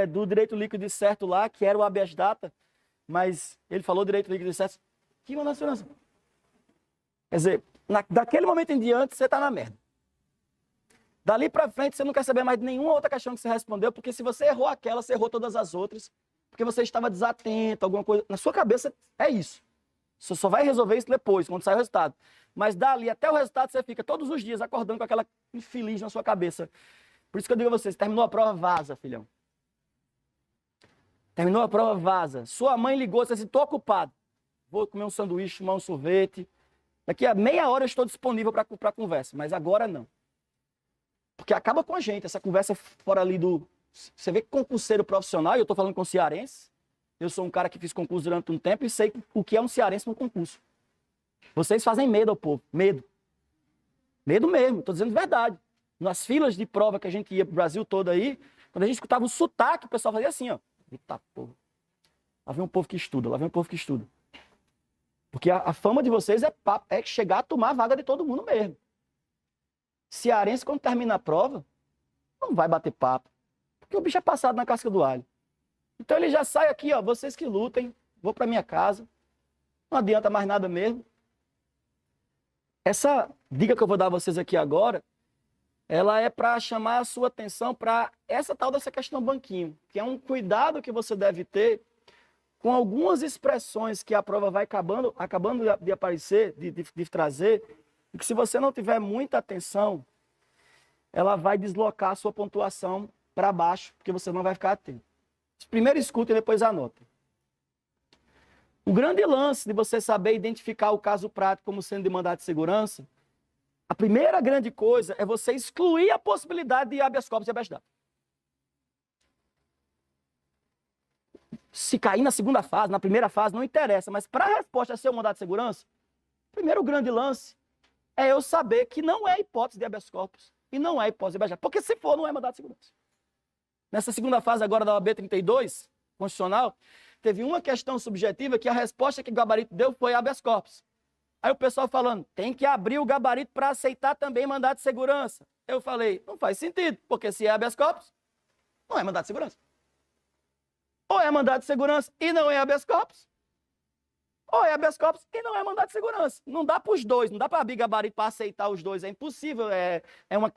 do direito líquido e certo lá, que era o habeas data, mas ele falou direito líquido e certo. Que mandado de segurança? Quer dizer, daquele momento em diante, você está na merda. Dali para frente, você não quer saber mais de nenhuma outra questão que você respondeu, porque se você errou aquela, você errou todas as outras, porque você estava desatento, alguma coisa. Na sua cabeça, é isso. Você só vai resolver isso depois, quando sair o resultado. Mas dali até o resultado, você fica todos os dias acordando com aquela infeliz na sua cabeça. Por isso que eu digo a vocês, terminou a prova, vaza, filhão. Terminou a prova, vaza. Sua mãe ligou, você disse, estou ocupado. Vou comer um sanduíche, tomar um sorvete. Daqui a meia hora eu estou disponível para conversa, mas agora não. Porque acaba com a gente, essa conversa fora ali do... Você vê que concurseiro profissional, e eu estou falando com cearense, eu sou um cara que fiz concurso durante um tempo e sei o que é um cearense no concurso. Vocês fazem medo ao povo, medo. Medo mesmo, estou dizendo verdade. Nas filas de prova que a gente ia para o Brasil todo aí, Quando a gente escutava o sotaque, o pessoal fazia assim, ó. Eita porra. Lá vem um povo que estuda, lá vem um povo que estuda. Porque a fama de vocês é chegar a tomar a vaga de todo mundo mesmo. Cearense, quando termina a prova, não vai bater papo. Porque o bicho é passado na casca do alho. Então ele já sai aqui, ó, vocês que lutem, vou para minha casa. Não adianta mais nada mesmo. Essa dica que eu vou dar a vocês aqui agora, ela é para chamar a sua atenção para essa tal dessa questão banquinho, que é um cuidado que você deve ter com algumas expressões que a prova vai acabando de aparecer, de trazer, e que se você não tiver muita atenção, ela vai deslocar a sua pontuação para baixo, porque você não vai ficar atento. Primeiro escuta e depois anota. O grande lance de você saber identificar o caso prático como sendo de mandado de segurança, a primeira grande coisa é você excluir a possibilidade de habeas corpus e habeas data. Se cair na segunda fase, na primeira fase, não interessa, mas para a resposta ser um mandado de segurança, primeiro grande lance é eu saber que não é hipótese de habeas corpus e não é hipótese de habeas data, porque se for, não é mandado de segurança. Nessa segunda fase agora da OAB 32, constitucional, teve uma questão subjetiva que a resposta que o gabarito deu foi habeas corpus. Aí o pessoal falando, tem que abrir o gabarito para aceitar também mandado de segurança. Eu falei, não faz sentido, porque se é habeas corpus, não é mandado de segurança. Ou é mandado de segurança e não é habeas corpus, ou é habeas corpus e não é mandado de segurança. Não dá para os dois, não dá para abrir gabarito para aceitar os dois, é impossível,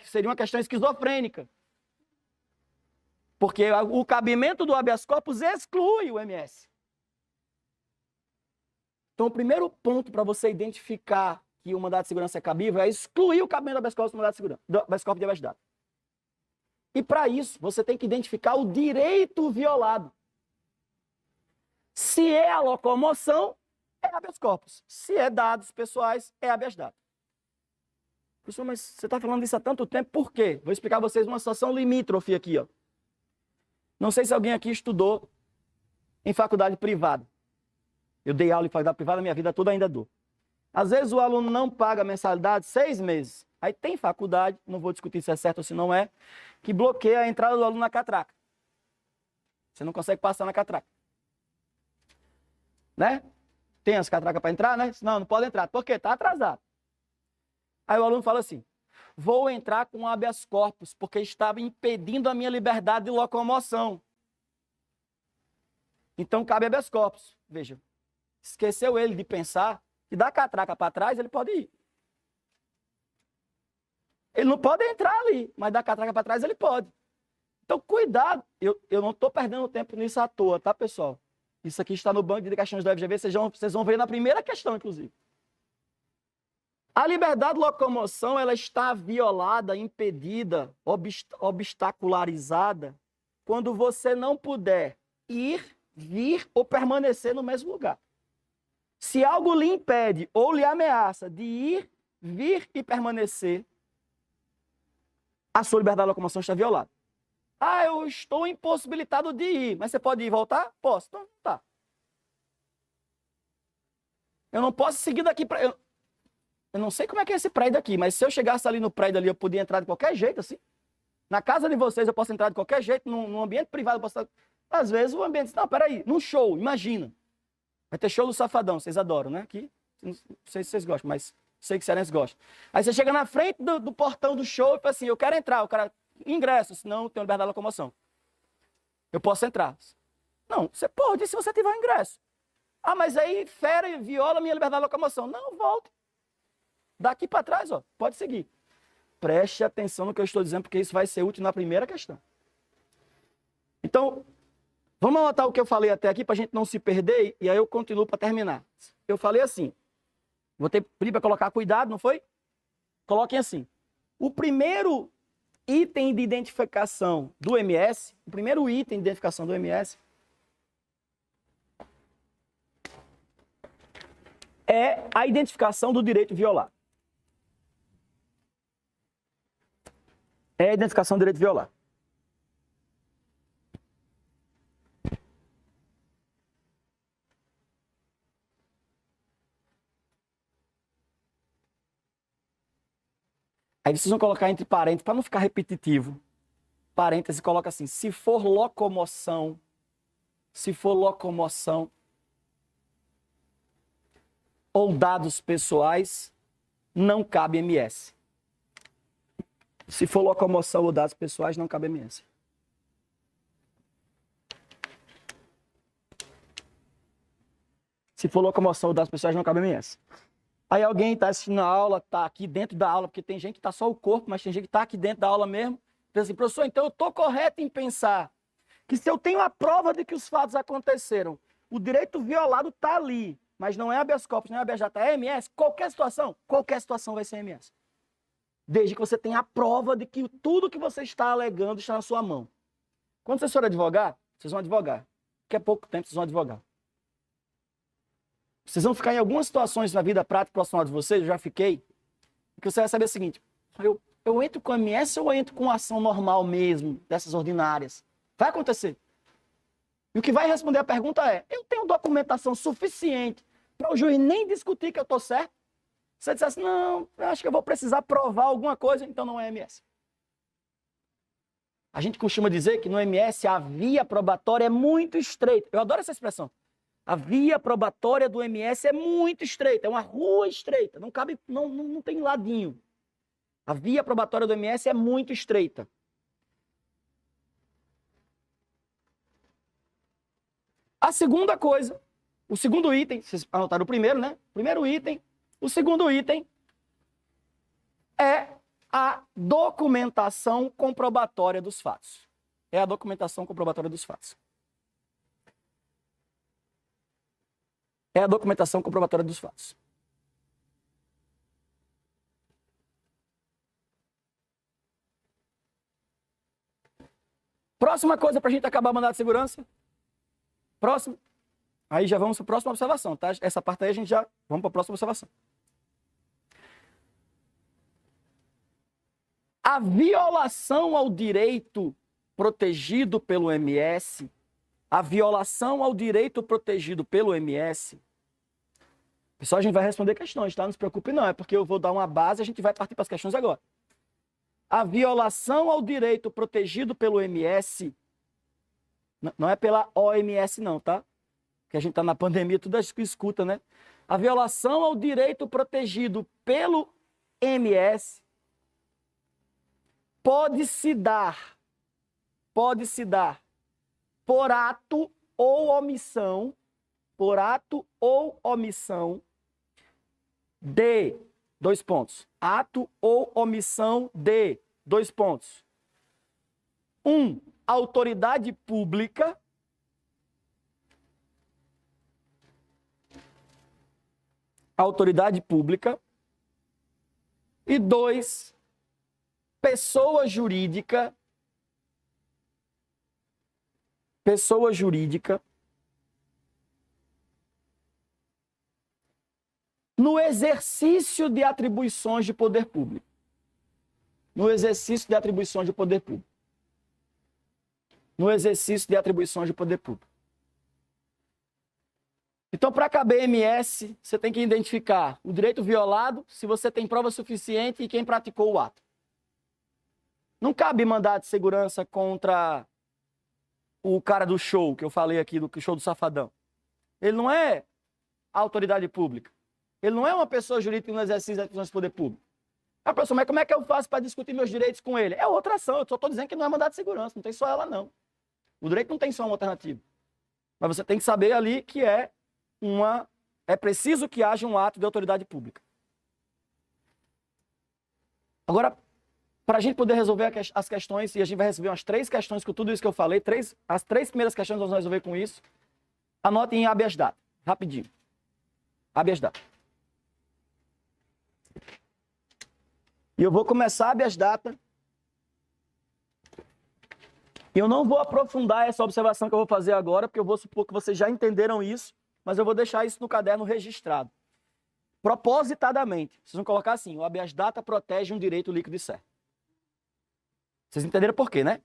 seria uma questão esquizofrênica. Porque o cabimento do habeas corpus exclui o MS. Então, o primeiro ponto para você identificar que o mandado de segurança é cabível é excluir o cabimento do habeas corpus do mandado de segurança, do habeas corpus de habeas data. E para isso, você tem que identificar o direito violado. Se é a locomoção, é habeas corpus. Se é dados pessoais, é habeas data. Professor, mas você está falando isso há tanto tempo, por quê? Vou explicar a vocês uma situação limítrofe aqui, ó. Não sei se alguém aqui estudou em faculdade privada. Eu dei aula em faculdade privada, minha vida toda ainda dou. Às vezes o aluno não paga a mensalidade 6 meses. Aí tem faculdade, não vou discutir se é certo ou se não é, que bloqueia a entrada do aluno na catraca. Você não consegue passar na catraca. Né? Tem as catracas para entrar, né? Não, não pode entrar. Por quê? Está atrasado. Aí o aluno fala assim, vou entrar com habeas corpus, porque estava impedindo a minha liberdade de locomoção. Então cabe habeas corpus. Veja, esqueceu ele de pensar que da catraca para trás ele pode ir. Ele não pode entrar ali, mas da catraca para trás ele pode. Então cuidado, eu não estou perdendo tempo nisso à toa, tá, pessoal? Isso aqui está no banco de questões da FGV, vocês vão ver na primeira questão, inclusive. A liberdade de locomoção, ela está violada, impedida, obstacularizada, quando você não puder ir, vir ou permanecer no mesmo lugar. Se algo lhe impede ou lhe ameaça de ir, vir e permanecer, a sua liberdade de locomoção está violada. Ah, eu estou impossibilitado de ir, mas você pode ir e voltar? Posso, então tá. Eu não posso seguir daqui para... Eu não sei como é que é esse prédio aqui, mas se eu chegasse ali no prédio ali, eu podia entrar de qualquer jeito, assim. Na casa de vocês eu posso entrar de qualquer jeito, num ambiente privado eu posso entrar... Às vezes o ambiente... Não, peraí, num show, imagina. Vai ter show do Safadão, vocês adoram, né? Aqui, não sei se vocês gostam, mas sei que cearenses gostam. Aí você chega na frente do portão do show e fala assim, eu quero entrar, o cara... Ingresso, senão eu tenho liberdade de locomoção. Eu posso entrar. Não, você pode se você tiver ingresso. Ah, mas aí fere e viola a minha liberdade de locomoção. Não, volta. Daqui para trás, ó, pode seguir. Preste atenção no que eu estou dizendo, porque isso vai ser útil na primeira questão. Então, vamos anotar o que eu falei até aqui para a gente não se perder e aí eu continuo para terminar. Eu falei assim, vou ter para colocar cuidado, não foi? Coloquem assim. O primeiro item de identificação do MS, o primeiro item de identificação do MS é a identificação do direito violado. É a identificação do direito violado. Aí vocês vão colocar entre parênteses para não ficar repetitivo. parêntese, coloca assim, se for locomoção ou dados pessoais, não cabe MS. Se for locomoção ou dados pessoais, não cabe MS. Se for locomoção ou dados pessoais, não cabe MS. Aí alguém está assistindo a aula, está aqui dentro da aula, porque tem gente que está só o corpo, mas tem gente que está aqui dentro da aula mesmo. Pensa assim, professor, então eu estou correto em pensar que se eu tenho a prova de que os fatos aconteceram, o direito violado está ali, mas não é habeas corpus, não é habeas data, é MS, qualquer situação vai ser MS. Desde que você tenha a prova de que tudo que você está alegando está na sua mão. Quando vocês forem advogar, vocês vão advogar. Daqui a pouco tempo vocês vão advogar. Vocês vão ficar em algumas situações na vida prática profissional de vocês, eu já fiquei, que você vai saber o seguinte, eu entro com MS ou eu entro com ação normal mesmo, dessas ordinárias? Vai acontecer. E o que vai responder a pergunta é, eu tenho documentação suficiente para o juiz nem discutir que eu estou certo? Se você dissesse, não, eu acho que eu vou precisar provar alguma coisa, então não é MS. A gente costuma dizer que no MS a via probatória é muito estreita. Eu adoro essa expressão. A via probatória do MS é muito estreita, é uma rua estreita, não cabe, não tem ladinho. A via probatória do MS é muito estreita. A segunda coisa, o segundo item, vocês anotaram o primeiro, né? Primeiro item. O segundo item é a documentação comprobatória dos fatos. É a documentação comprobatória dos fatos. É a documentação comprobatória dos fatos. Próxima coisa para a gente acabar o mandado de segurança. Próximo. Aí já vamos para a próxima observação, tá? Essa parte aí a gente já... Vamos para a próxima observação. A violação ao direito protegido pelo MS, a violação ao direito protegido pelo MS, pessoal, a gente vai responder questões, tá? Não se preocupe não, é porque eu vou dar uma base e a gente vai partir para as questões agora. A violação ao direito protegido pelo MS, não é pela OMS não, tá? Porque a gente está na pandemia, tudo acho que escuta, né? A violação ao direito protegido pelo MS pode se dar por ato ou omissão de, dois pontos, ato ou omissão de, dois pontos. Autoridade pública, e 2, pessoa jurídica, no exercício de atribuições de poder público. No exercício de atribuições de poder público. Então, para caber MS, você tem que identificar o direito violado, se você tem prova suficiente e quem praticou o ato. Não cabe mandado de segurança contra o cara do show, que eu falei aqui, do show do Safadão. Ele não é autoridade pública. Ele não é uma pessoa jurídica no exercício da atribuições de poder público. A pessoa, mas como é que eu faço para discutir meus direitos com ele? É outra ação, eu só estou dizendo que não é mandado de segurança, não tem só ela não. O direito não tem só uma alternativa. Mas você tem que saber ali que é preciso que haja um ato de autoridade pública. Agora, para a gente poder resolver as questões, e a gente vai receber umas 3 questões com tudo isso que eu falei, as 3 primeiras questões nós vamos resolver com isso. Anotem em habeas data, rapidinho. Habeas data. E eu vou começar habeas data. Eu não vou aprofundar essa observação que eu vou fazer agora, porque eu vou supor que vocês já entenderam isso, mas eu vou deixar isso no caderno registrado. Propositadamente. Vocês vão colocar assim, o habeas data protege um direito líquido e certo. Vocês entenderam por quê, né?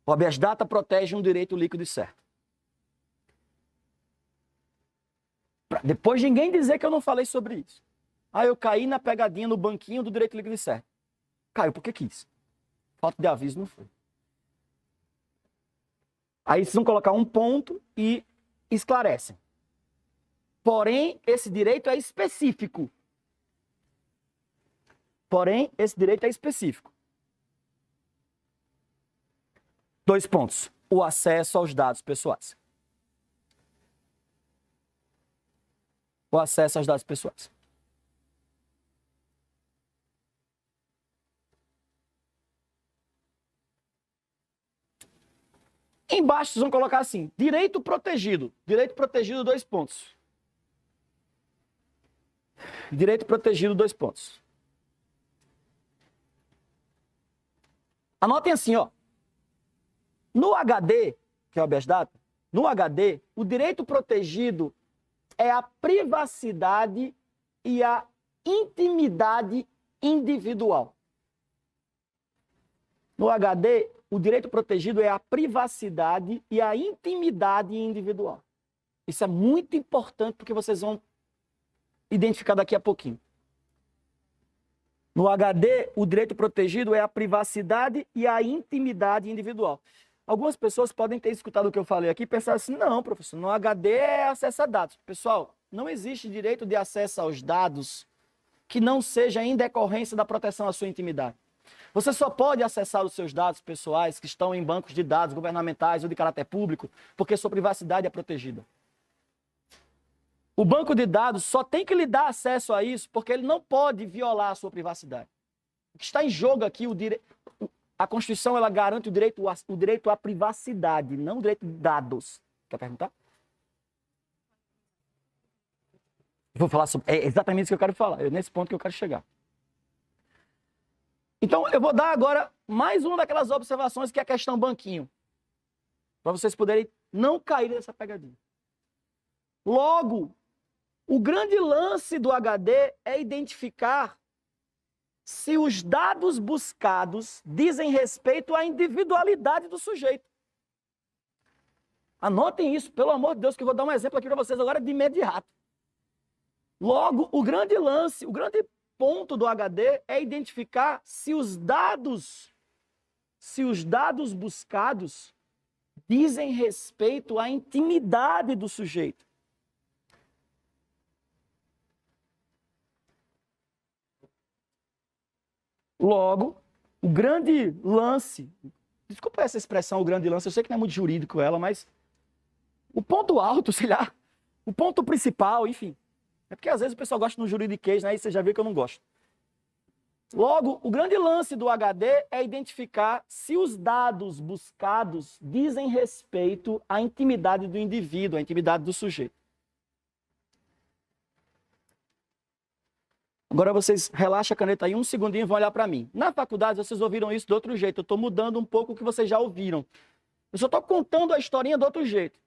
O habeas data protege um direito líquido e certo. Depois de ninguém dizer que eu não falei sobre isso. Ah, eu caí na pegadinha no banquinho do direito líquido e certo. Caiu porque quis. Falta de aviso não foi. Aí vocês vão colocar um ponto e esclarecem. Porém, esse direito é específico. Porém, esse direito é específico. 2 pontos. O acesso aos dados pessoais. O acesso aos dados pessoais. Embaixo vocês vão colocar assim, direito protegido. Direito protegido, 2 pontos. Direito protegido, 2 pontos. Anotem assim, ó. No HD, que é o habeas data, no HD, o direito protegido é a privacidade e a intimidade individual. No HD, o direito protegido é a privacidade e a intimidade individual. Isso é muito importante porque vocês vão identificar daqui a pouquinho. No HD, o direito protegido é a privacidade e a intimidade individual. Algumas pessoas podem ter escutado o que eu falei aqui e pensar assim, não, professor, no HD é acesso a dados. Pessoal, não existe direito de acesso aos dados que não seja em decorrência da proteção à sua intimidade. Você só pode acessar os seus dados pessoais que estão em bancos de dados governamentais ou de caráter público porque sua privacidade é protegida. O banco de dados só tem que lhe dar acesso a isso porque ele não pode violar a sua privacidade. O que está em jogo aqui, a Constituição ela garante o direito à privacidade, não o direito de dados. Quer perguntar? Vou falar sobre... É exatamente isso que eu quero falar. É nesse ponto que eu quero chegar. Então, eu vou dar agora mais uma daquelas observações que é a questão banquinho. Para vocês poderem não cair nessa pegadinha. Logo, o grande lance do HD é identificar se os dados buscados dizem respeito à individualidade do sujeito. Anotem isso, pelo amor de Deus, que eu vou dar um exemplo aqui para vocês agora de imediato. Logo, o grande lance, o grande ponto do HD é identificar se os dados buscados dizem respeito à intimidade do sujeito. Logo, o grande lance, desculpa essa expressão, o grande lance, eu sei que não é muito jurídico ela, mas o ponto alto, sei lá, o ponto principal, enfim. É porque às vezes o pessoal gosta de um juridiquês, né? E você já viu que eu não gosto. Logo, o grande lance do HD é identificar se os dados buscados dizem respeito à intimidade do indivíduo, à intimidade do sujeito. Agora vocês relaxam a caneta aí um segundinho e vão olhar para mim. Na faculdade vocês ouviram isso de outro jeito. Eu estou mudando um pouco o que vocês já ouviram. Eu só estou contando a historinha de outro jeito.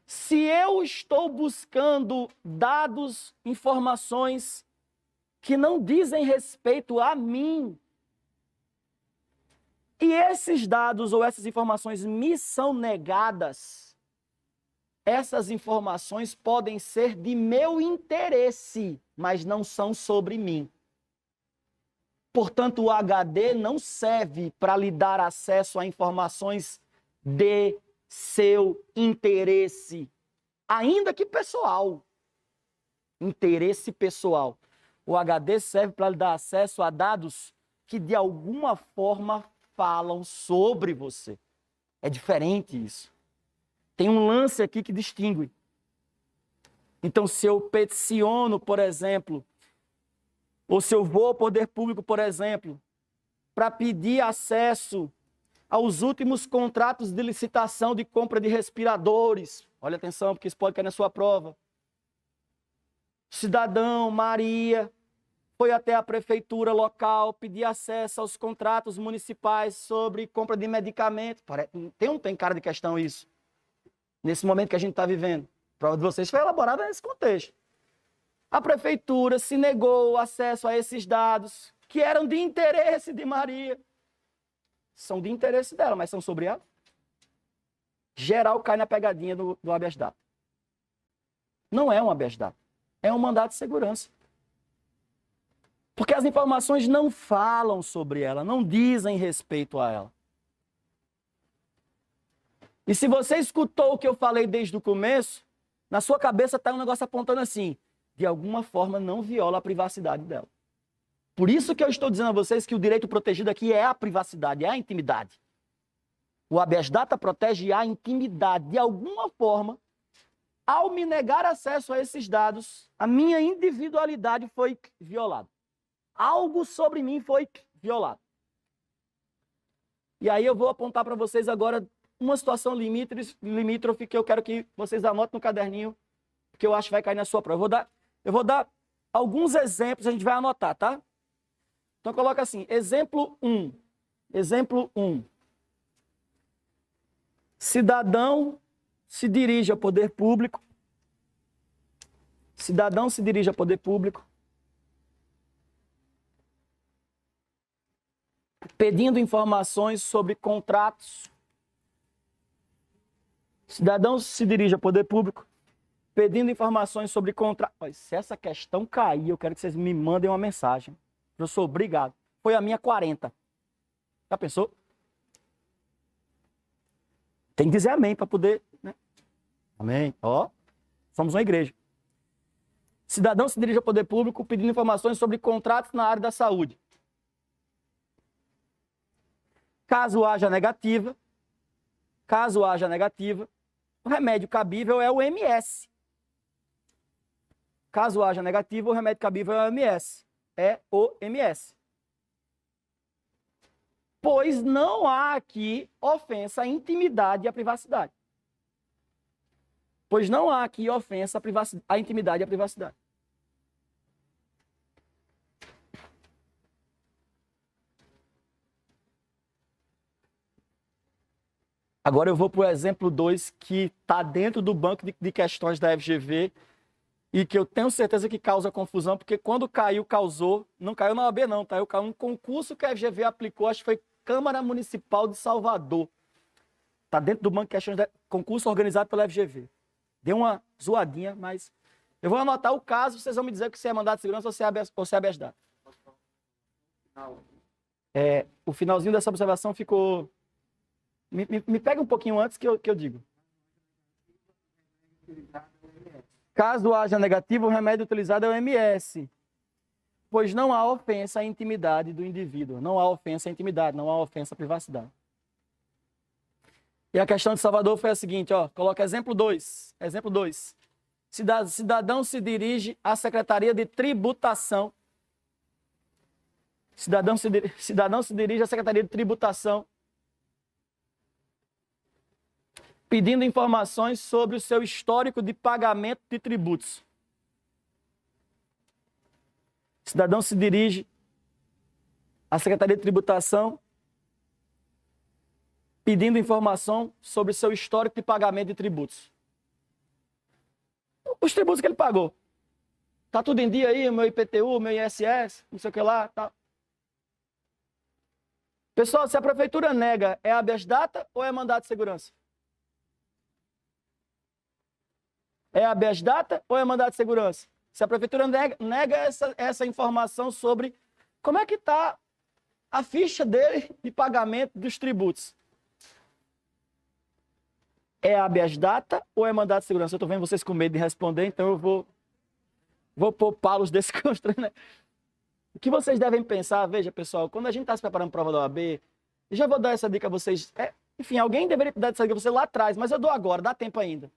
Se eu estou buscando dados, informações que não dizem respeito a mim, e esses dados ou essas informações me são negadas, essas informações podem ser de meu interesse, mas não são sobre mim. Portanto, o HD não serve para lhe dar acesso a informações de seu interesse, ainda que pessoal. Interesse pessoal. O HD serve para lhe dar acesso a dados que de alguma forma falam sobre você. É diferente isso. Tem um lance aqui que distingue. Então, se eu peticiono, por exemplo, ou se eu vou ao poder público, por exemplo, para pedir acesso aos últimos contratos de licitação de compra de respiradores, olha atenção, porque isso pode cair na sua prova. Cidadão Maria foi até a prefeitura local pedir acesso aos contratos municipais sobre compra de medicamentos. Tem cara de questão isso, nesse momento que a gente está vivendo. A prova de vocês foi elaborada nesse contexto. A prefeitura se negou o acesso a esses dados, que eram de interesse de Maria. São de interesse dela, mas são sobre ela. Geral cai na pegadinha do habeas data. Não é um habeas data, é um mandato de segurança. Porque as informações não falam sobre ela, não dizem respeito a ela. E se você escutou o que eu falei desde o começo, na sua cabeça está um negócio apontando assim, de alguma forma não viola a privacidade dela. Por isso que eu estou dizendo a vocês que o direito protegido aqui é a privacidade, é a intimidade. O habeas data protege a intimidade. De alguma forma, ao me negar acesso a esses dados, a minha individualidade foi violada. Algo sobre mim foi violado. E aí eu vou apontar para vocês agora uma situação limítrofe que eu quero que vocês anotem no caderninho, porque eu acho que vai cair na sua prova. Eu vou dar alguns exemplos, a gente vai anotar, tá? Então coloca assim, exemplo 1. Exemplo 1. Cidadão se dirige ao poder público. Cidadão se dirige ao poder público, pedindo informações sobre contratos. Cidadão se dirige ao poder público, pedindo informações sobre contratos. Se essa questão cair, eu quero que vocês me mandem uma mensagem. Professor, obrigado. Foi a minha 40. Já pensou? Tem que dizer amém para poder, né? Amém. Ó, somos uma igreja. Cidadão se dirige ao poder público pedindo informações sobre contratos na área da saúde. Caso haja negativa, o remédio cabível é o MS. Caso haja negativa, o remédio cabível é o MS. É o MS. Pois não há aqui ofensa à intimidade e à privacidade. Pois não há aqui ofensa à intimidade e à privacidade. Agora eu vou para o exemplo 2, que está dentro do banco de questões da FGV e que eu tenho certeza que causa confusão, porque quando caiu, causou, não caiu na OAB não, tá? Caiu um concurso que a FGV aplicou, acho que foi Câmara Municipal de Salvador. Está dentro do banco de questões, concurso organizado pela FGV. Deu uma zoadinha, mas eu vou anotar o caso, vocês vão me dizer que se é mandado de segurança ou se é habeas data. O finalzinho dessa observação ficou... Me pega um pouquinho antes que eu digo. Caso haja negativo, o remédio utilizado é o MS. Pois não há ofensa à intimidade do indivíduo. Não há ofensa à intimidade, não há ofensa à privacidade. E a questão de Salvador foi a seguinte, ó, coloca exemplo 2. Exemplo 2. Cidadão se dirige à Secretaria de Tributação. Cidadão se dirige à Secretaria de Tributação, pedindo informações sobre o seu histórico de pagamento de tributos. Cidadão se dirige à Secretaria de Tributação, pedindo informação sobre o seu histórico de pagamento de tributos. Os tributos que ele pagou. Tá tudo em dia aí, o meu IPTU, o meu ISS, não sei o que lá, tá. Pessoal, se a prefeitura nega, é habeas data ou é mandado de segurança? É habeas data ou é mandado de segurança? Se a prefeitura nega essa informação sobre como é que está a ficha dele de pagamento dos tributos. É habeas data ou é mandado de segurança? Eu estou vendo vocês com medo de responder, então eu vou poupá-los desse constrangimento. O que vocês devem pensar, veja pessoal, quando a gente está se preparando para a prova da OAB, eu já vou dar essa dica a vocês. Enfim, alguém deveria ter dado essa dica a você lá atrás, mas eu dou agora, dá tempo ainda.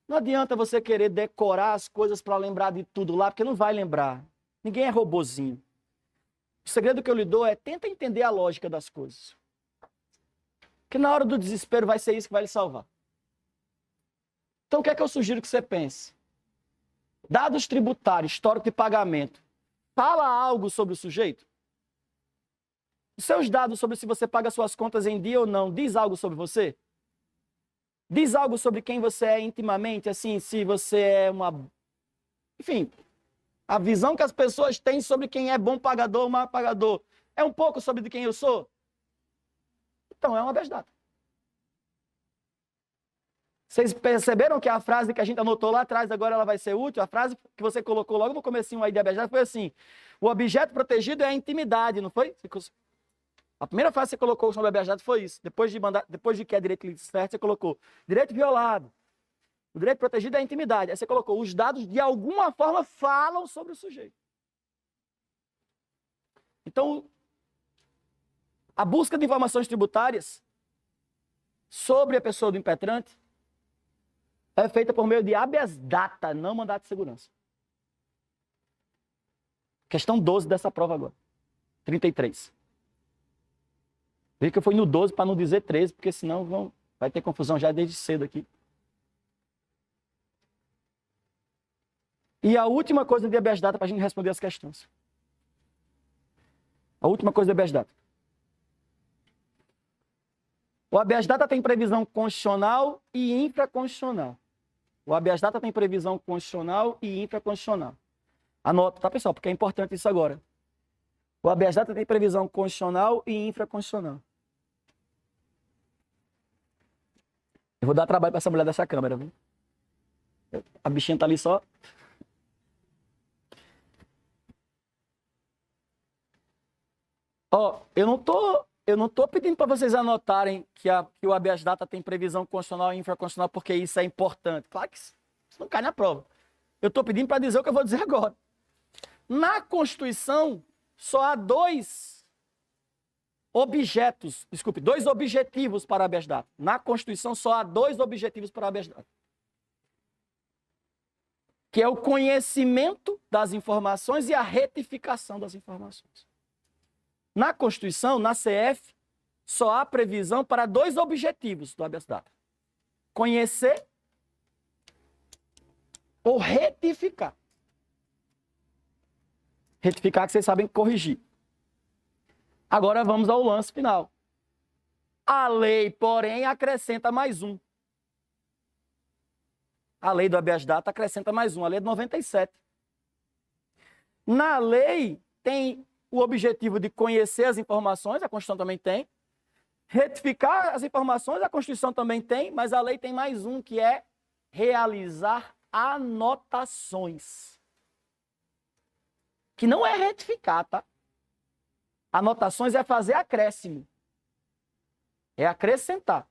Não adianta você querer decorar as coisas para lembrar de tudo lá, porque não vai lembrar. Ninguém é robozinho. O segredo que eu lhe dou é tenta entender a lógica das coisas. Porque na hora do desespero vai ser isso que vai lhe salvar. Então o que é que eu sugiro que você pense? Dados tributários, histórico de pagamento, fala algo sobre o sujeito? Os seus dados sobre se você paga suas contas em dia ou não, diz algo sobre você? Diz algo sobre quem você é intimamente, assim, se você é uma... Enfim, a visão que as pessoas têm sobre quem é bom pagador ou mau pagador é um pouco sobre de quem eu sou? Então é uma habeas data. Vocês perceberam que a frase que a gente anotou lá atrás, agora ela vai ser útil? A frase que você colocou logo no comecinho aí de habeas data foi assim: o objeto protegido é a intimidade, não foi? A primeira frase que você colocou sobre habeas data foi isso. Depois de que é direito certo, você colocou direito violado. O direito protegido é a intimidade. Aí você colocou os dados de alguma forma falam sobre o sujeito. Então, a busca de informações tributárias sobre a pessoa do impetrante é feita por meio de habeas data, não mandato de segurança. Questão 12 dessa prova agora. 33. Veja que eu fui no 12 para não dizer 13, porque senão vai ter confusão já desde cedo aqui. E a última coisa de habeas data para a gente responder as questões. A última coisa de habeas data. O habeas data tem previsão constitucional e infraconstitucional. O habeas data tem previsão constitucional e infraconstitucional. Anota, tá, pessoal? Porque é importante isso agora. O habeas data tem previsão constitucional e infraconstitucional. Eu vou dar trabalho para essa mulher dessa câmera, viu? A bichinha tá ali só. Ó, eu não tô pedindo para vocês anotarem que o habeas data tem previsão constitucional e infraconstitucional porque isso é importante. Claro que isso não cai na prova. Eu estou pedindo para dizer o que eu vou dizer agora. Na Constituição, só há dois objetivos para habeas data. Na Constituição, só há dois objetivos para habeas data. Que é o conhecimento das informações e a retificação das informações. Na Constituição, na CF, só há previsão para dois objetivos do habeas data: conhecer ou retificar. Retificar que vocês sabem corrigir. Agora vamos ao lance final. A lei, porém, acrescenta mais um. A lei do habeas data acrescenta mais um, a lei de 97. Na lei tem o objetivo de conhecer as informações, a Constituição também tem. Retificar as informações, a Constituição também tem, mas a lei tem mais um, que é realizar anotações. Que não é retificar, tá? Anotações é fazer acréscimo. É acrescentar.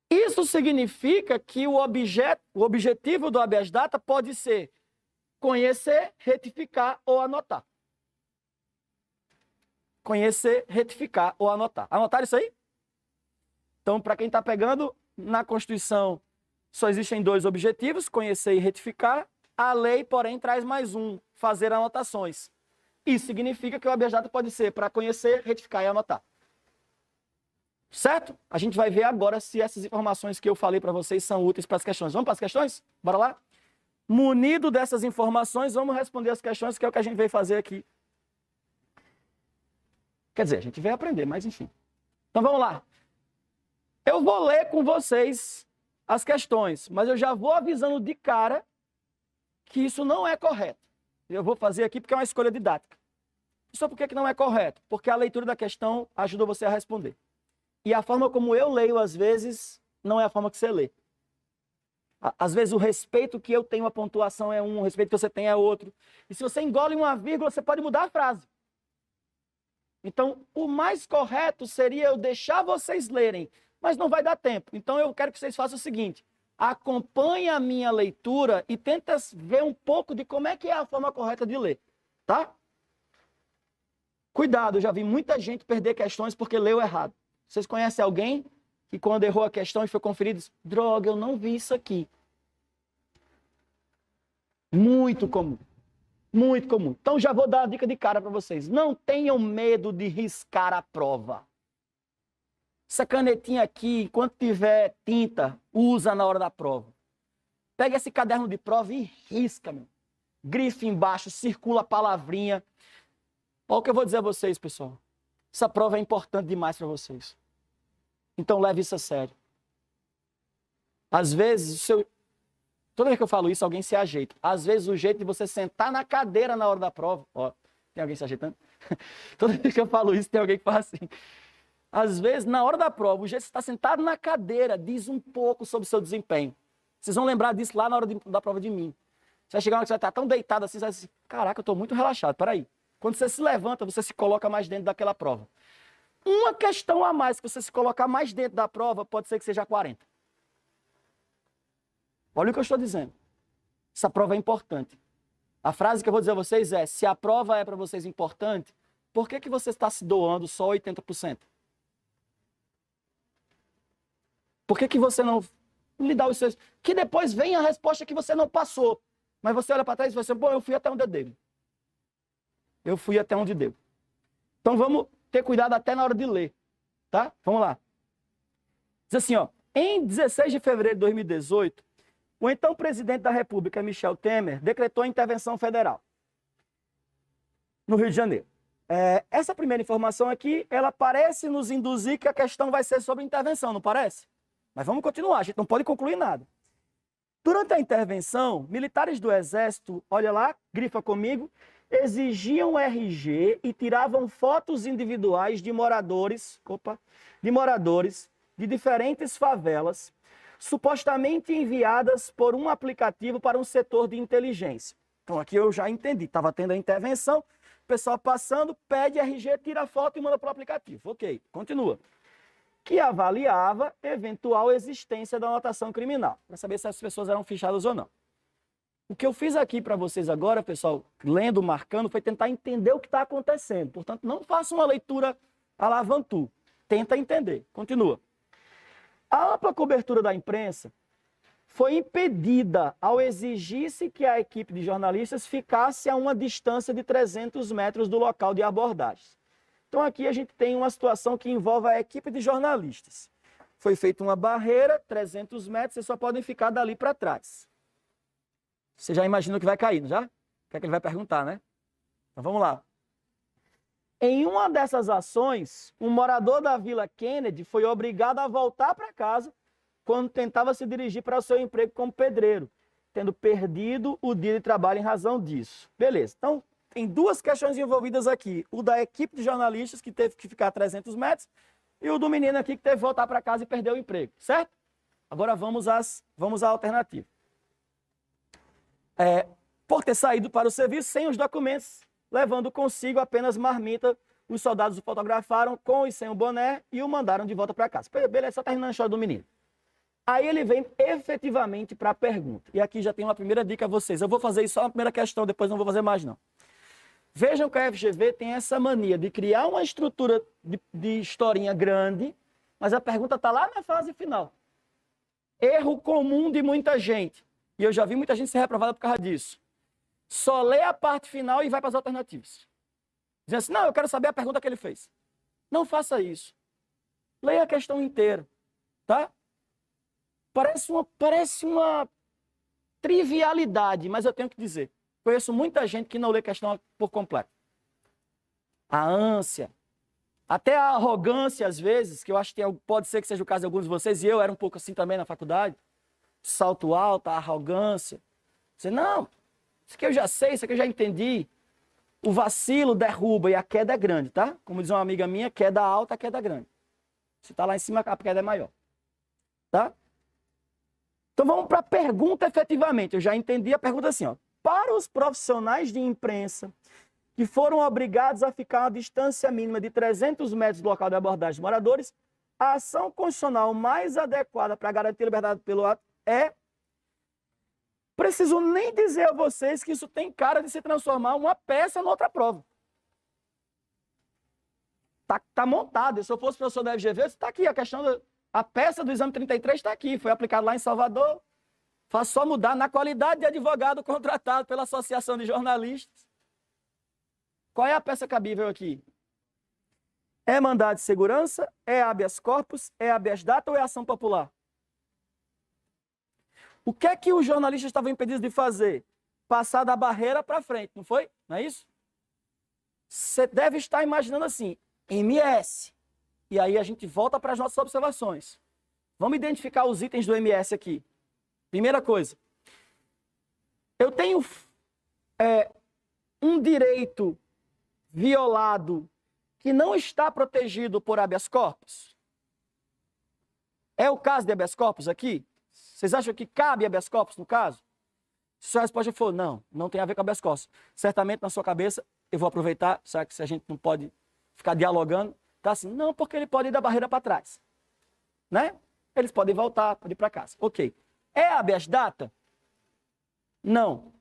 Isso significa que o objetivo do habeas data pode ser conhecer, retificar ou anotar. Conhecer, retificar ou anotar. Anotaram isso aí? Então, para quem está pegando, na Constituição só existem dois objetivos, conhecer e retificar. A lei, porém, traz mais um, fazer anotações. Isso significa que o habeas data pode ser para conhecer, retificar e anotar. Certo? A gente vai ver agora se essas informações que eu falei para vocês são úteis para as questões. Vamos para as questões? Bora lá? Munido dessas informações, vamos responder as questões, que é o que a gente veio fazer aqui. Quer dizer, a gente veio aprender, mas enfim. Então vamos lá. Eu vou ler com vocês as questões, mas eu já vou avisando de cara que isso não é correto. Eu vou fazer aqui porque é uma escolha didática. Só por que não é correto? Porque a leitura da questão ajuda você a responder. E a forma como eu leio, às vezes, não é a forma que você lê. Às vezes o respeito que eu tenho à pontuação é um, o respeito que você tem é outro. E se você engole uma vírgula, você pode mudar a frase. Então, o mais correto seria eu deixar vocês lerem, mas não vai dar tempo. Então, eu quero que vocês façam o seguinte: acompanhe a minha leitura e tenta ver um pouco de como é que é a forma correta de ler, tá? Cuidado, eu já vi muita gente perder questões porque leu errado. Vocês conhecem alguém que quando errou a questão e foi conferido, disse: droga, eu não vi isso aqui. Muito comum. Muito comum. Então já vou dar uma dica de cara para vocês. Não tenham medo de riscar a prova. Essa canetinha aqui, enquanto tiver tinta, usa na hora da prova. Pega esse caderno de prova e risca, meu. Grife embaixo, circula a palavrinha. Olha o que eu vou dizer a vocês, pessoal. Essa prova é importante demais para vocês. Então leve isso a sério. Às vezes, toda vez que eu falo isso, alguém se ajeita. Às vezes, o jeito de você sentar na cadeira na hora da prova... Ó, tem alguém se ajeitando? Toda vez que eu falo isso, tem alguém que fala assim. Às vezes, na hora da prova, o jeito que você está sentado na cadeira diz um pouco sobre o seu desempenho. Vocês vão lembrar disso lá na hora da prova de mim. Você vai chegar uma hora que você vai estar tão deitado assim, você vai dizer, caraca, eu estou muito relaxado, peraí. Quando você se levanta, você se coloca mais dentro daquela prova. Uma questão a mais que você se colocar mais dentro da prova, pode ser que seja 40. Olha o que eu estou dizendo. Essa prova é importante. A frase que eu vou dizer a vocês é, se a prova é para vocês importante, por que você está se doando só 80%? Por que você não lhe dá os seus... Que depois vem a resposta que você não passou. Mas você olha para trás e vai dizer, bom, eu fui até onde eu devo. Eu fui até onde deu. Então vamos ter cuidado até na hora de ler. Tá? Vamos lá. Diz assim, ó. Em 16 de fevereiro de 2018, o então presidente da República, Michel Temer, decretou a intervenção federal no Rio de Janeiro. Essa primeira informação aqui, ela parece nos induzir que a questão vai ser sobre intervenção, não parece? Mas vamos continuar, a gente não pode concluir nada. Durante a intervenção, militares do Exército, olha lá, grifa comigo, exigiam RG e tiravam fotos individuais de moradores de diferentes favelas, supostamente enviadas por um aplicativo para um setor de inteligência. Então aqui eu já entendi, estava tendo a intervenção, o pessoal passando, pede RG, tira a foto e manda para o aplicativo. Ok, continua. Que avaliava eventual existência da anotação criminal, para saber se as pessoas eram fichadas ou não. O que eu fiz aqui para vocês agora, pessoal, lendo, marcando, foi tentar entender o que está acontecendo. Portanto, não faça uma leitura à la Vantu. Tenta entender. Continua. A ampla cobertura da imprensa foi impedida ao exigir-se que a equipe de jornalistas ficasse a uma distância de 300 metros do local de abordagens. Então aqui a gente tem uma situação que envolve a equipe de jornalistas. Foi feita uma barreira, 300 metros, vocês só podem ficar dali para trás. Você já imagina o que vai cair, não já? O que é que ele vai perguntar, né? Então vamos lá. Em uma dessas ações, um morador da Vila Kennedy foi obrigado a voltar para casa quando tentava se dirigir para o seu emprego como pedreiro, tendo perdido o dia de trabalho em razão disso. Beleza. Então, tem duas questões envolvidas aqui. O da equipe de jornalistas, que teve que ficar a 300 metros, e o do menino aqui, que teve que voltar para casa e perder o emprego. Certo? Agora vamos à alternativa. Por ter saído para o serviço sem os documentos, levando consigo apenas marmita, os soldados o fotografaram com e sem o boné e o mandaram de volta para casa. Beleza, só terminando a história do menino. Aí ele vem efetivamente para a pergunta. E aqui já tem uma primeira dica a vocês. Eu vou fazer isso só na primeira questão, depois não vou fazer mais não. Vejam que a FGV tem essa mania de criar uma estrutura de historinha grande, mas a pergunta está lá na fase final. Erro comum de muita gente. E eu já vi muita gente ser reprovada por causa disso. Só lê a parte final e vai para as alternativas. Dizendo assim, não, eu quero saber a pergunta que ele fez. Não faça isso. Leia a questão inteira, tá? Parece uma trivialidade, mas eu tenho que dizer. Conheço muita gente que não lê a questão por completo. A ânsia, até a arrogância às vezes, que eu acho que pode ser que seja o caso de alguns de vocês, e eu era um pouco assim também na faculdade. Salto alto, a arrogância. Você, não, isso aqui eu já sei, isso aqui eu já entendi. O vacilo derruba e a queda é grande, tá? Como diz uma amiga minha, queda alta, queda grande. Se tá lá em cima, a queda é maior. Tá? Então vamos para a pergunta efetivamente. Eu já entendi a pergunta assim, ó. Para os profissionais de imprensa que foram obrigados a ficar a uma distância mínima de 300 metros do local de abordagem dos moradores, a ação constitucional mais adequada para garantir a liberdade pelo ato é... Preciso nem dizer a vocês que isso tem cara de se transformar uma peça em outra prova. Tá montado. Se eu fosse professor da FGV, está aqui a questão a peça do exame 33 está aqui, foi aplicado lá em Salvador. Faz só mudar na qualidade de advogado contratado pela Associação de Jornalistas. Qual é a peça cabível aqui? É mandado de segurança? É habeas corpus? É habeas data ou é ação popular? O que é que os jornalistas estavam impedidos de fazer? Passar da barreira para frente, não foi? Não é isso? Você deve estar imaginando assim, MS. E aí a gente volta para as nossas observações. Vamos identificar os itens do MS aqui. Primeira coisa. Eu tenho um direito violado que não está protegido por habeas corpus? É o caso de habeas corpus aqui? Vocês acham que cabe habeas corpus no caso? Se a sua resposta for não, não tem a ver com habeas corpus. Certamente na sua cabeça, eu vou aproveitar, será que se a gente não pode ficar dialogando? Tá assim, não, porque ele pode ir da barreira para trás. Né? Eles podem voltar, podem ir para casa. Ok. É habeas data? Não.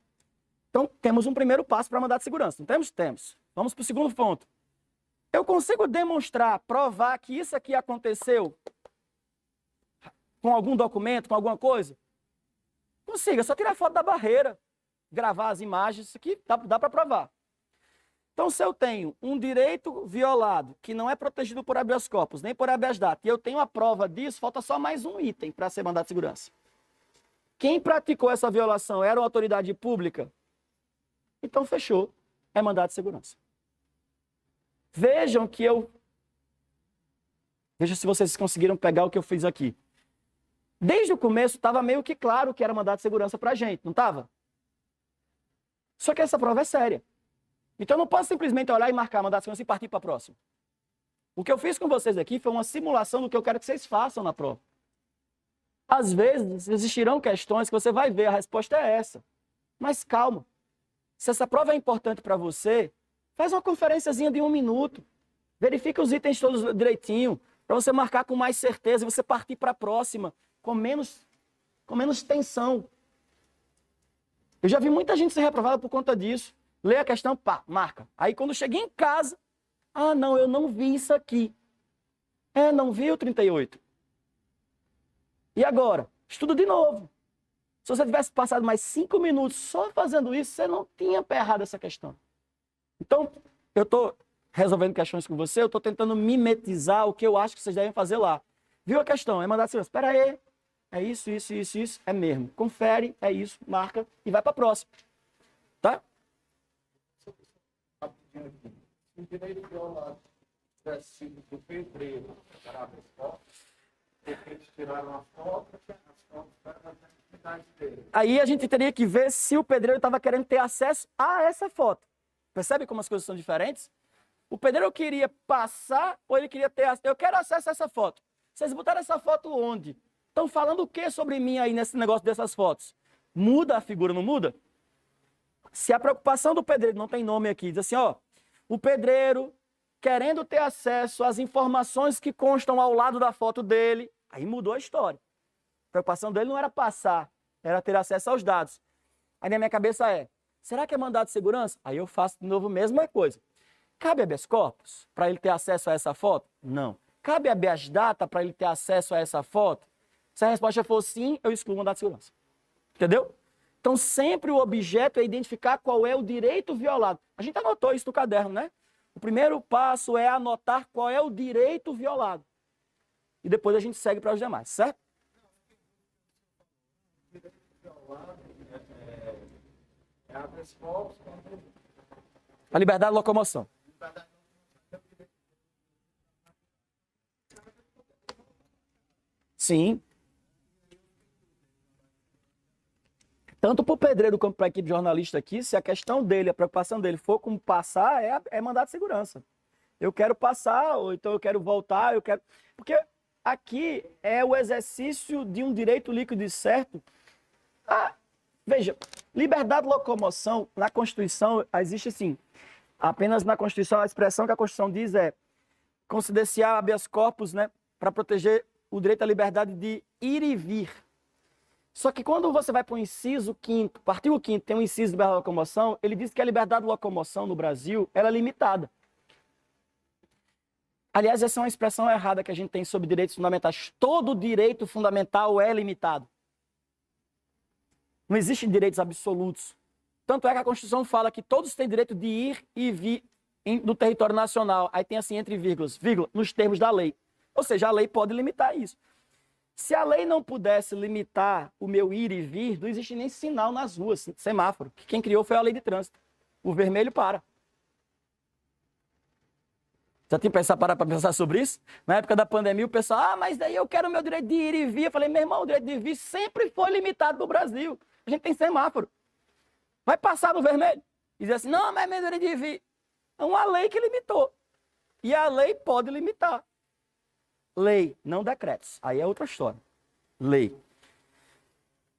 Então, temos um primeiro passo para mandado de segurança. Não temos? Temos. Vamos para o segundo ponto. Eu consigo demonstrar, provar que isso aqui aconteceu com algum documento, com alguma coisa? Consigo, é só tirar foto da barreira, gravar as imagens, isso aqui dá para provar. Então, se eu tenho um direito violado, que não é protegido por habeas corpus, nem por habeas data, e eu tenho a prova disso, falta só mais um item para ser mandado de segurança. Quem praticou essa violação era uma autoridade pública? Então, fechou, é mandado de segurança. Vejam que Veja se vocês conseguiram pegar o que eu fiz aqui. Desde o começo, estava meio que claro que era mandado de segurança para a gente, não estava? Só que essa prova é séria. Então, eu não posso simplesmente olhar e marcar mandado de segurança e partir para a próxima. O que eu fiz com vocês aqui foi uma simulação do que eu quero que vocês façam na prova. Às vezes, existirão questões que você vai ver, a resposta é essa. Mas calma. Se essa prova é importante para você, faz uma conferenciazinha de 1 minuto. Verifica os itens todos direitinho, para você marcar com mais certeza e você partir para a próxima com menos tensão. Eu já vi muita gente ser reprovada por conta disso. Lê a questão, pá, marca. Aí quando chega em casa, ah, não, eu não vi isso aqui. Não vi o 38. E agora? Estuda de novo. Se você tivesse passado mais 5 minutos só fazendo isso, você não tinha errado essa questão. Então, eu estou resolvendo questões com você, eu estou tentando mimetizar o que eu acho que vocês devem fazer lá. Viu a questão? É mandar assim, espera aí, é isso, é mesmo. Confere, é isso, marca e vai para a próxima. Tá?
Se o direito violado tivesse sido do pedreiro para a resposta, porque eles tiraram a foto, as fotos para as atividades dele.
Aí a gente teria que ver se o pedreiro estava querendo ter acesso a essa foto. Percebe como as coisas são diferentes? O pedreiro queria passar ou ele queria ter acesso? Eu quero acesso a essa foto. Vocês botaram essa foto onde? Estão falando o que sobre mim aí nesse negócio dessas fotos? Muda a figura, não muda? Se a preocupação do pedreiro não tem nome aqui, diz assim, ó, o pedreiro querendo ter acesso às informações que constam ao lado da foto dele, aí mudou a história. A preocupação dele não era passar, era ter acesso aos dados. Aí na minha cabeça será que é mandado de segurança? Aí eu faço de novo a mesma coisa. Cabe habeas corpus para ele ter acesso a essa foto? Não. Cabe habeas data para ele ter acesso a essa foto? Se a resposta for sim, eu excluo o mandado de segurança. Entendeu? Então, sempre o objeto é identificar qual é o direito violado. A gente anotou isso no caderno, né? O primeiro passo é anotar qual é o direito violado. E depois a gente segue para os demais, certo?
O direito violado é habeas corpus quando...
A liberdade de locomoção. Sim. Tanto para o pedreiro como para a equipe jornalista aqui, se a questão dele, a preocupação dele for como passar, é mandado de segurança. Eu quero passar, ou então eu quero voltar, eu quero... Porque aqui é o exercício de um direito líquido e certo. Veja, liberdade de locomoção, na Constituição, existe assim, apenas na Constituição, a expressão que a Constituição diz é considerar habeas corpus, né, para proteger o direito à liberdade de ir e vir. Só que quando você vai para o inciso 5º, o artigo 5º tem um inciso de liberdade de locomoção, ele diz que a liberdade de locomoção no Brasil ela é limitada. Aliás, essa é uma expressão errada que a gente tem sobre direitos fundamentais. Todo direito fundamental é limitado. Não existem direitos absolutos. Tanto é que a Constituição fala que todos têm direito de ir e vir no território nacional. Aí tem assim entre vírgulas, nos termos da lei. Ou seja, a lei pode limitar isso. Se a lei não pudesse limitar o meu ir e vir, não existe nem sinal nas ruas, semáforo. Quem criou foi a lei de trânsito. O vermelho para. Já tinha para pensar sobre isso? Na época da pandemia, o pessoal, mas daí eu quero o meu direito de ir e vir. Eu falei, meu irmão, o direito de ir e vir sempre foi limitado no Brasil. A gente tem semáforo. Vai passar no vermelho. E dizer assim, não, mas é meu direito de ir e vir. É uma lei que limitou. E a lei pode limitar. Lei, não decretos. Aí é outra história. Lei.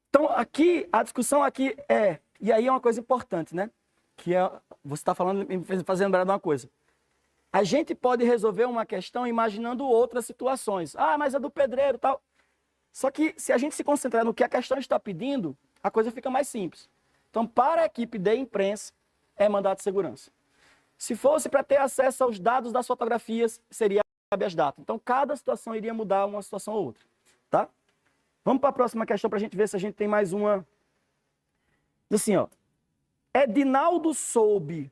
Então, aqui, a discussão aqui é... E aí é uma coisa importante, né? Que é... Você está falando, me fazendo lembrar de uma coisa. A gente pode resolver uma questão imaginando outras situações. Ah, mas é do pedreiro e tal. Só que se a gente se concentrar no que a questão está pedindo, a coisa fica mais simples. Então, para a equipe de imprensa, é mandado de segurança. Se fosse para ter acesso aos dados das fotografias, seria habeas data. Então, cada situação iria mudar uma situação ou outra. Tá? Vamos para a próxima questão para a gente ver se a gente tem mais uma. Diz assim, ó. Edinaldo soube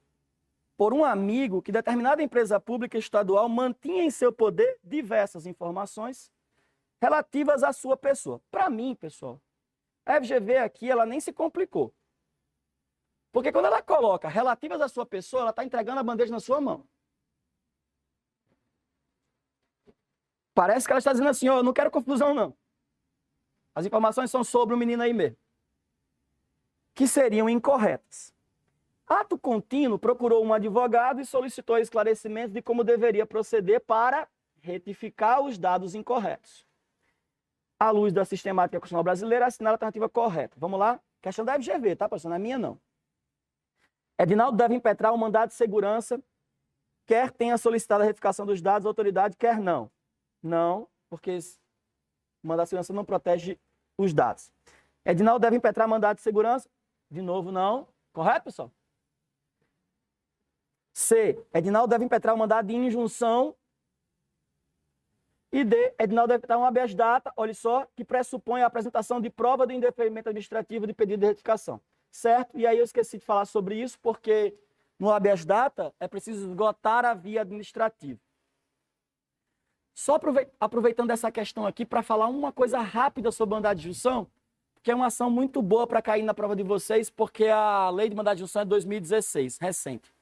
por um amigo que determinada empresa pública estadual mantinha em seu poder diversas informações relativas à sua pessoa. Para mim, pessoal, a FGV aqui, ela nem se complicou. Porque quando ela coloca relativas à sua pessoa, ela está entregando a bandeja na sua mão. Parece que ela está dizendo assim, ó, eu não quero confusão, não. As informações são sobre o menino aí mesmo. Que seriam incorretas. Ato Contínuo procurou um advogado e solicitou esclarecimentos de como deveria proceder para retificar os dados incorretos. À luz da sistemática constitucional brasileira, assinar a alternativa correta. Vamos lá? Questão da FGV, tá, pessoal? Não é minha, não. Edinaldo deve impetrar um mandado de segurança, quer tenha solicitado a retificação dos dados da autoridade, quer não. Não, porque o mandado de segurança não protege os dados. Edinaldo deve impetrar mandado de segurança, de novo, não. Correto, pessoal? C. Edinaldo deve impetrar um mandado de injunção. E D. Edinaldo deve impetrar um habeas data, olha só, que pressupõe a apresentação de prova do indeferimento administrativo de pedido de retificação. Certo? E aí eu esqueci de falar sobre isso, porque no habeas data é preciso esgotar a via administrativa. Só aproveitando essa questão aqui para falar uma coisa rápida sobre o mandado de injunção, que é uma ação muito boa para cair na prova de vocês, porque a lei de mandado de injunção é de 2016, recente.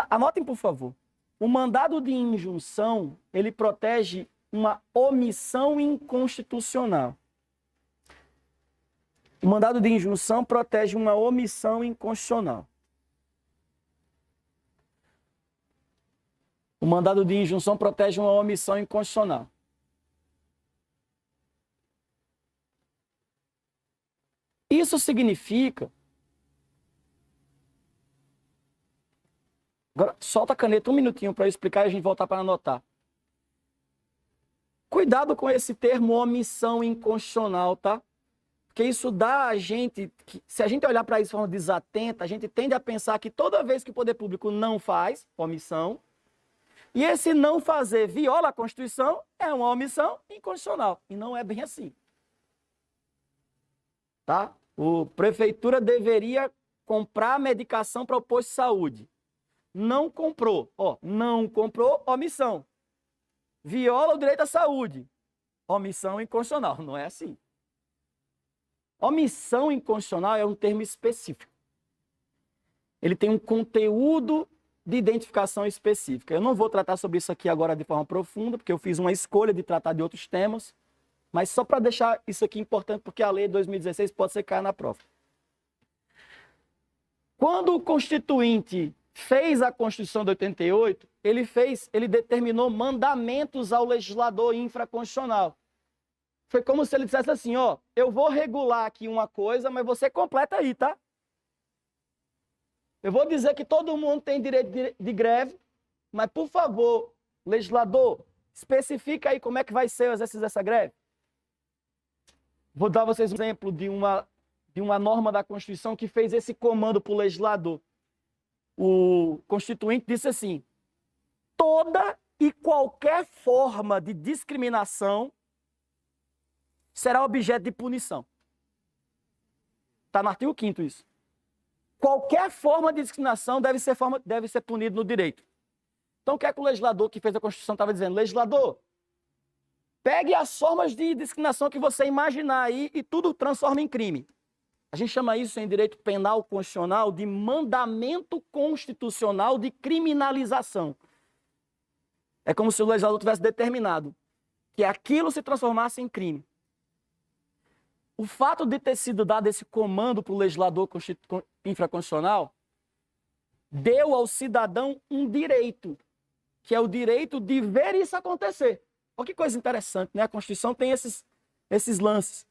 Anotem, por favor. O mandado de injunção, ele protege uma omissão inconstitucional. O mandado de injunção protege uma omissão inconstitucional. O mandado de injunção protege uma omissão inconstitucional. Isso significa... Agora, solta a caneta um minutinho para eu explicar e a gente voltar para anotar. Cuidado com esse termo omissão inconstitucional, tá? Porque isso dá a gente... Se a gente olhar para isso de forma desatenta, a gente tende a pensar que toda vez que o poder público não faz, omissão, e esse não fazer viola a Constituição, é uma omissão inconstitucional. E não é bem assim. Tá? A prefeitura deveria comprar medicação para o posto de saúde. Não comprou. Ó, não comprou, omissão. Viola o direito à saúde. Omissão inconstitucional. Não é assim. Omissão inconstitucional é um termo específico. Ele tem um conteúdo de identificação específica. Eu não vou tratar sobre isso aqui agora de forma profunda, porque eu fiz uma escolha de tratar de outros temas, mas só para deixar isso aqui importante, porque a lei de 2016 pode ser cair na prova. Quando o Constituinte fez a Constituição de 88, ele determinou mandamentos ao legislador infraconstitucional. Foi como se ele dissesse assim, ó, eu vou regular aqui uma coisa, mas você completa aí, tá? Eu vou dizer que todo mundo tem direito de greve, mas, por favor, legislador, especifica aí como é que vai ser o exercício dessa greve. Vou dar a vocês um exemplo de uma norma da Constituição que fez esse comando para o legislador. O Constituinte disse assim, toda e qualquer forma de discriminação será objeto de punição. Está no artigo 5º isso. Qualquer forma de discriminação deve ser punido no direito. Então, o que é que o legislador que fez a Constituição estava dizendo? Legislador, pegue as formas de discriminação que você imaginar aí e tudo transforma em crime. A gente chama isso em direito penal constitucional de mandamento constitucional de criminalização. É como se o legislador tivesse determinado que aquilo se transformasse em crime. O fato de ter sido dado esse comando para o legislador infraconstitucional deu ao cidadão um direito, que é o direito de ver isso acontecer. Olha que coisa interessante, né? A Constituição tem esses lances.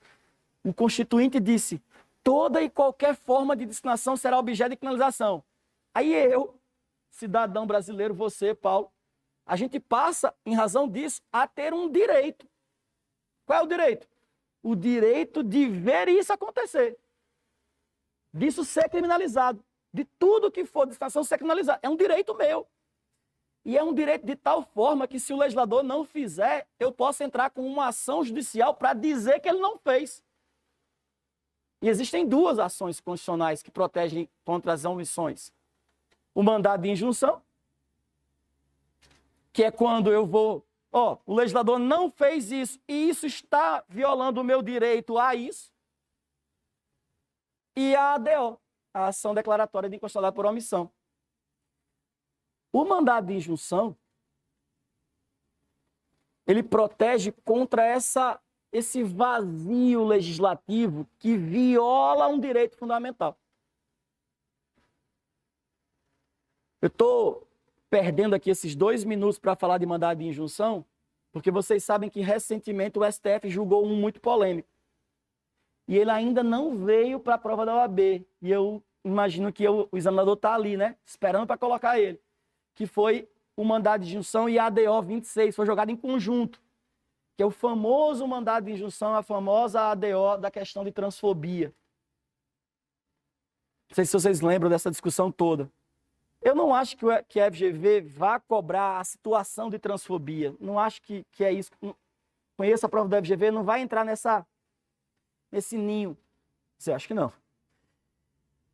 O Constituinte disse: toda e qualquer forma de discriminação será objeto de criminalização. Aí eu, cidadão brasileiro, você, Paulo, a gente passa, em razão disso, a ter um direito. Qual é o direito? O direito de ver isso acontecer. Disso ser criminalizado. De tudo que for discriminação ser criminalizado. É um direito meu. E é um direito de tal forma que, se o legislador não fizer, eu posso entrar com uma ação judicial para dizer que ele não fez. E existem duas ações constitucionais que protegem contra as omissões. O mandado de injunção, que é quando eu vou... o legislador não fez isso e isso está violando o meu direito a isso. E a ADO, a ação declaratória de inconstitucionalidade por omissão. O mandado de injunção, ele protege contra esse vazio legislativo que viola um direito fundamental. Eu estou perdendo aqui esses 2 minutos para falar de mandado de injunção, porque vocês sabem que recentemente o STF julgou um muito polêmico. E ele ainda não veio para a prova da OAB. E eu imagino que o examinador está ali, né? Esperando para colocar ele. Que foi o mandado de injunção e a ADO 26, foi jogado em conjunto. Que é o famoso mandado de injunção, a famosa ADO da questão de transfobia. Não sei se vocês lembram dessa discussão toda. Eu não acho que a FGV vá cobrar a situação de transfobia. Não acho que é isso. Conheço a prova da FGV, não vai entrar nesse ninho. Você acha que não?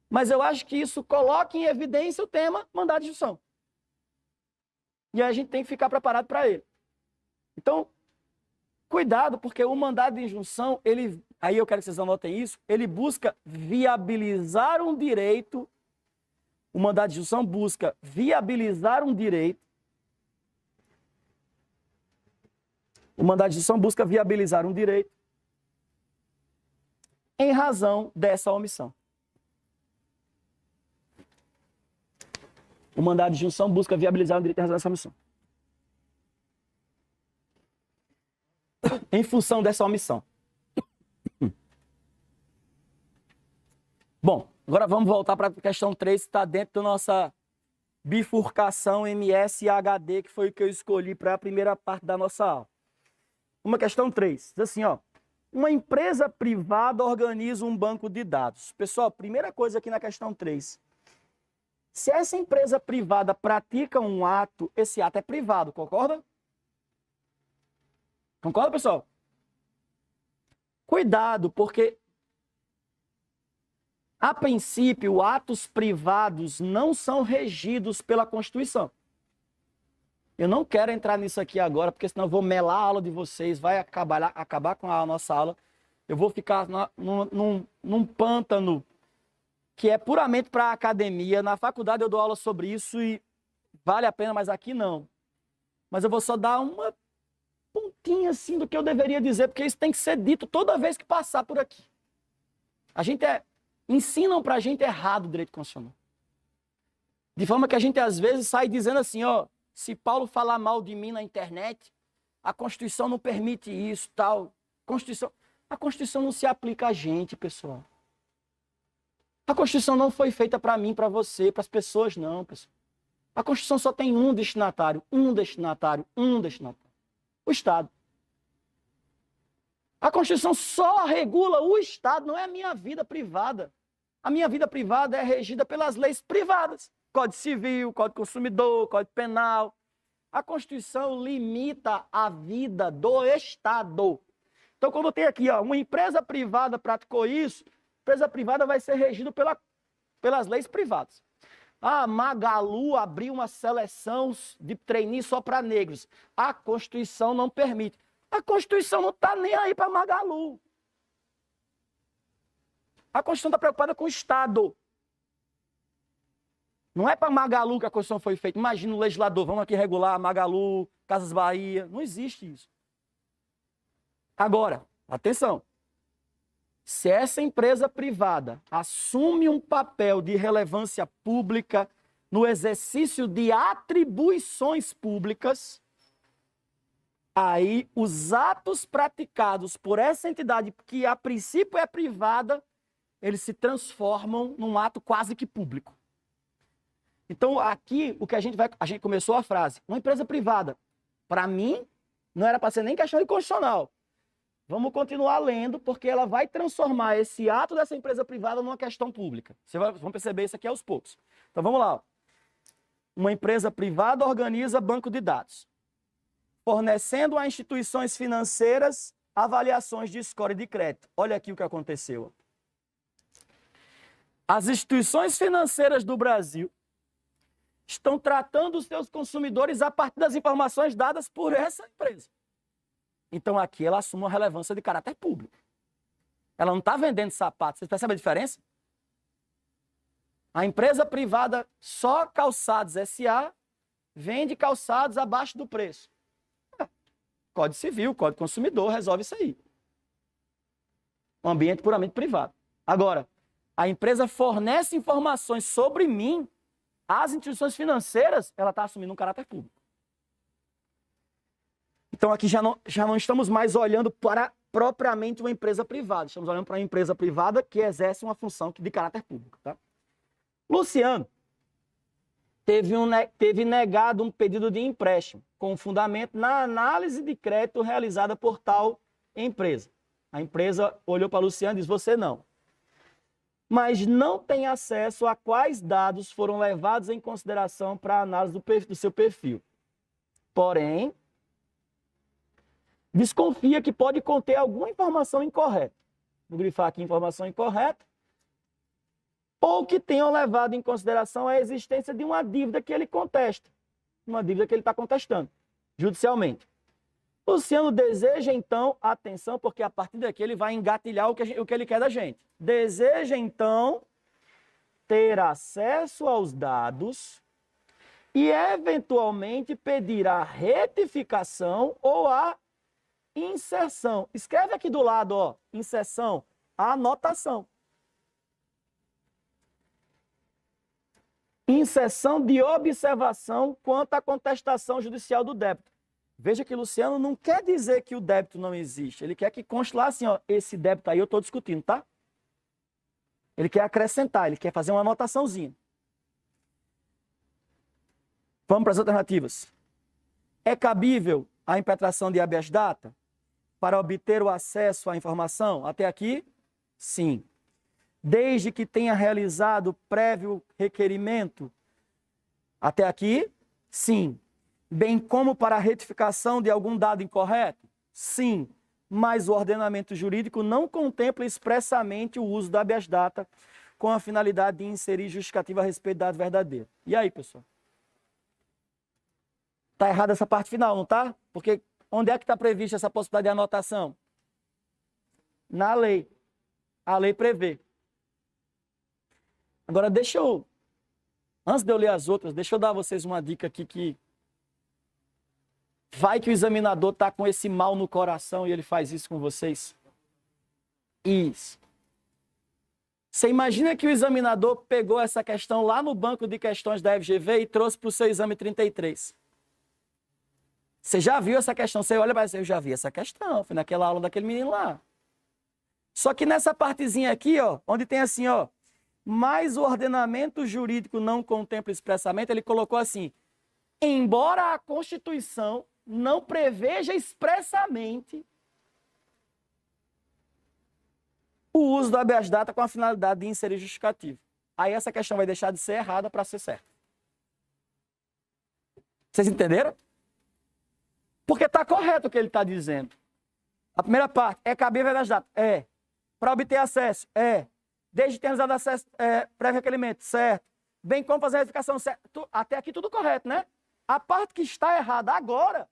Mas eu acho que isso coloca em evidência o tema mandado de injunção. E aí a gente tem que ficar preparado para ele. Então, cuidado, porque o mandado de injunção, aí eu quero que vocês anotem isso, ele busca viabilizar um direito. O mandado de injunção busca viabilizar um direito. O mandado de injunção busca viabilizar um direito em razão dessa omissão. O mandado de injunção busca viabilizar um direito em razão dessa omissão. Em função dessa omissão. Bom, agora vamos voltar para a questão 3, que está dentro da nossa bifurcação MS e HD, que foi o que eu escolhi para a primeira parte da nossa aula. Uma questão 3, diz assim, uma empresa privada organiza um banco de dados. Pessoal, primeira coisa aqui na questão 3. Se essa empresa privada pratica um ato, esse ato é privado, concorda? Concorda, pessoal? Cuidado, porque a princípio, atos privados não são regidos pela Constituição. Eu não quero entrar nisso aqui agora, porque senão eu vou melar a aula de vocês, vai acabar com a nossa aula. Eu vou ficar num pântano que é puramente para a academia. Na faculdade eu dou aula sobre isso e vale a pena, mas aqui não. Mas eu vou só dar uma pontinha assim do que eu deveria dizer, porque isso tem que ser dito toda vez que passar por aqui. Ensinam pra gente errado o direito constitucional. De forma que a gente às vezes sai dizendo assim, se Paulo falar mal de mim na internet, a Constituição não permite isso, tal. A Constituição não se aplica a gente, pessoal. A Constituição não foi feita para mim, para você, para as pessoas, não, pessoal. A Constituição só tem um destinatário. O Estado. A Constituição só regula o Estado, não é a minha vida privada. A minha vida privada é regida pelas leis privadas. Código Civil, Código Consumidor, Código Penal. A Constituição limita a vida do Estado. Então, quando tem aqui, uma empresa privada praticou isso, a empresa privada vai ser regida pelas leis privadas. Magalu abriu uma seleção de trainee só para negros. A Constituição não permite. A Constituição não está nem aí para Magalu. A Constituição está preocupada com o Estado. Não é para Magalu que a Constituição foi feita. Imagina o legislador, vamos aqui regular Magalu, Casas Bahia. Não existe isso. Agora, atenção. Se essa empresa privada assume um papel de relevância pública, no exercício de atribuições públicas, aí os atos praticados por essa entidade, que a princípio é privada, eles se transformam num ato quase que público. Então, aqui, o que a gente começou a frase, uma empresa privada, para mim, não era para ser nem questão de constitucional. Vamos continuar lendo, porque ela vai transformar esse ato dessa empresa privada numa questão pública. Vão perceber isso aqui aos poucos. Então, vamos lá. Uma empresa privada organiza banco de dados, fornecendo a instituições financeiras avaliações de score de crédito. Olha aqui o que aconteceu. As instituições financeiras do Brasil estão tratando os seus consumidores a partir das informações dadas por essa empresa. Então, aqui ela assume uma relevância de caráter público. Ela não está vendendo sapatos. Vocês percebem a diferença? A empresa privada Só Calçados S.A. vende calçados abaixo do preço. Código Civil, Código Consumidor, resolve isso aí. Um ambiente puramente privado. Agora, a empresa fornece informações sobre mim, as instituições financeiras, ela está assumindo um caráter público. Então, aqui já não estamos mais olhando para propriamente uma empresa privada. Estamos olhando para uma empresa privada que exerce uma função de caráter público. Tá? Luciano teve negado um pedido de empréstimo com fundamento na análise de crédito realizada por tal empresa. A empresa olhou para Luciano e disse, você não. Mas não tem acesso a quais dados foram levados em consideração para a análise do seu perfil. Porém, desconfia que pode conter alguma informação incorreta. Vou grifar aqui informação incorreta. Ou que tenham levado em consideração a existência de uma dívida que ele contesta. Uma dívida que ele está contestando, judicialmente. Luciano deseja, então, atenção, porque a partir daqui ele vai engatilhar o que ele quer da gente. Deseja, então, ter acesso aos dados e, eventualmente, pedir a retificação ou a inserção. Escreve aqui do lado, ó, inserção, anotação. Inserção de observação quanto à contestação judicial do débito. Veja que Luciano não quer dizer que o débito não existe. Ele quer que conste lá assim, ó, esse débito aí eu estou discutindo, tá? Ele quer acrescentar, ele quer fazer uma anotaçãozinha. Vamos para as alternativas. É cabível a impetração de habeas data para obter o acesso à informação? Até aqui, sim. Desde que tenha realizado prévio requerimento? Até aqui, sim. Bem como para a retificação de algum dado incorreto? Sim. Mas o ordenamento jurídico não contempla expressamente o uso da habeas data com a finalidade de inserir justificativa a respeito da dado verdadeiro. E aí, pessoal? Está errada essa parte final, não está? Porque onde é que está prevista essa possibilidade de anotação? Na lei. A lei prevê. Agora, antes de eu ler as outras, deixa eu dar a vocês uma dica aqui que vai que o examinador está com esse mal no coração e ele faz isso com vocês. Isso. Você imagina que o examinador pegou essa questão lá no banco de questões da FGV e trouxe para o seu exame 33. Você já viu essa questão? Você olha para você, eu já vi essa questão, foi naquela aula daquele menino lá. Só que nessa partezinha aqui, ó, onde tem assim, ó, mas o ordenamento jurídico não contempla expressamente, ele colocou assim, embora a Constituição não preveja expressamente o uso do habeas data com a finalidade de inserir justificativo. Aí essa questão vai deixar de ser errada para ser certa. Vocês entenderam? Porque está correto o que ele está dizendo. A primeira parte, é cabível habeas data? É. Para obter acesso? É. Desde ter realizado acesso prévio requerimento? Certo. Bem como fazer a verificação? Certo. Até aqui tudo correto, né? A parte que está errada agora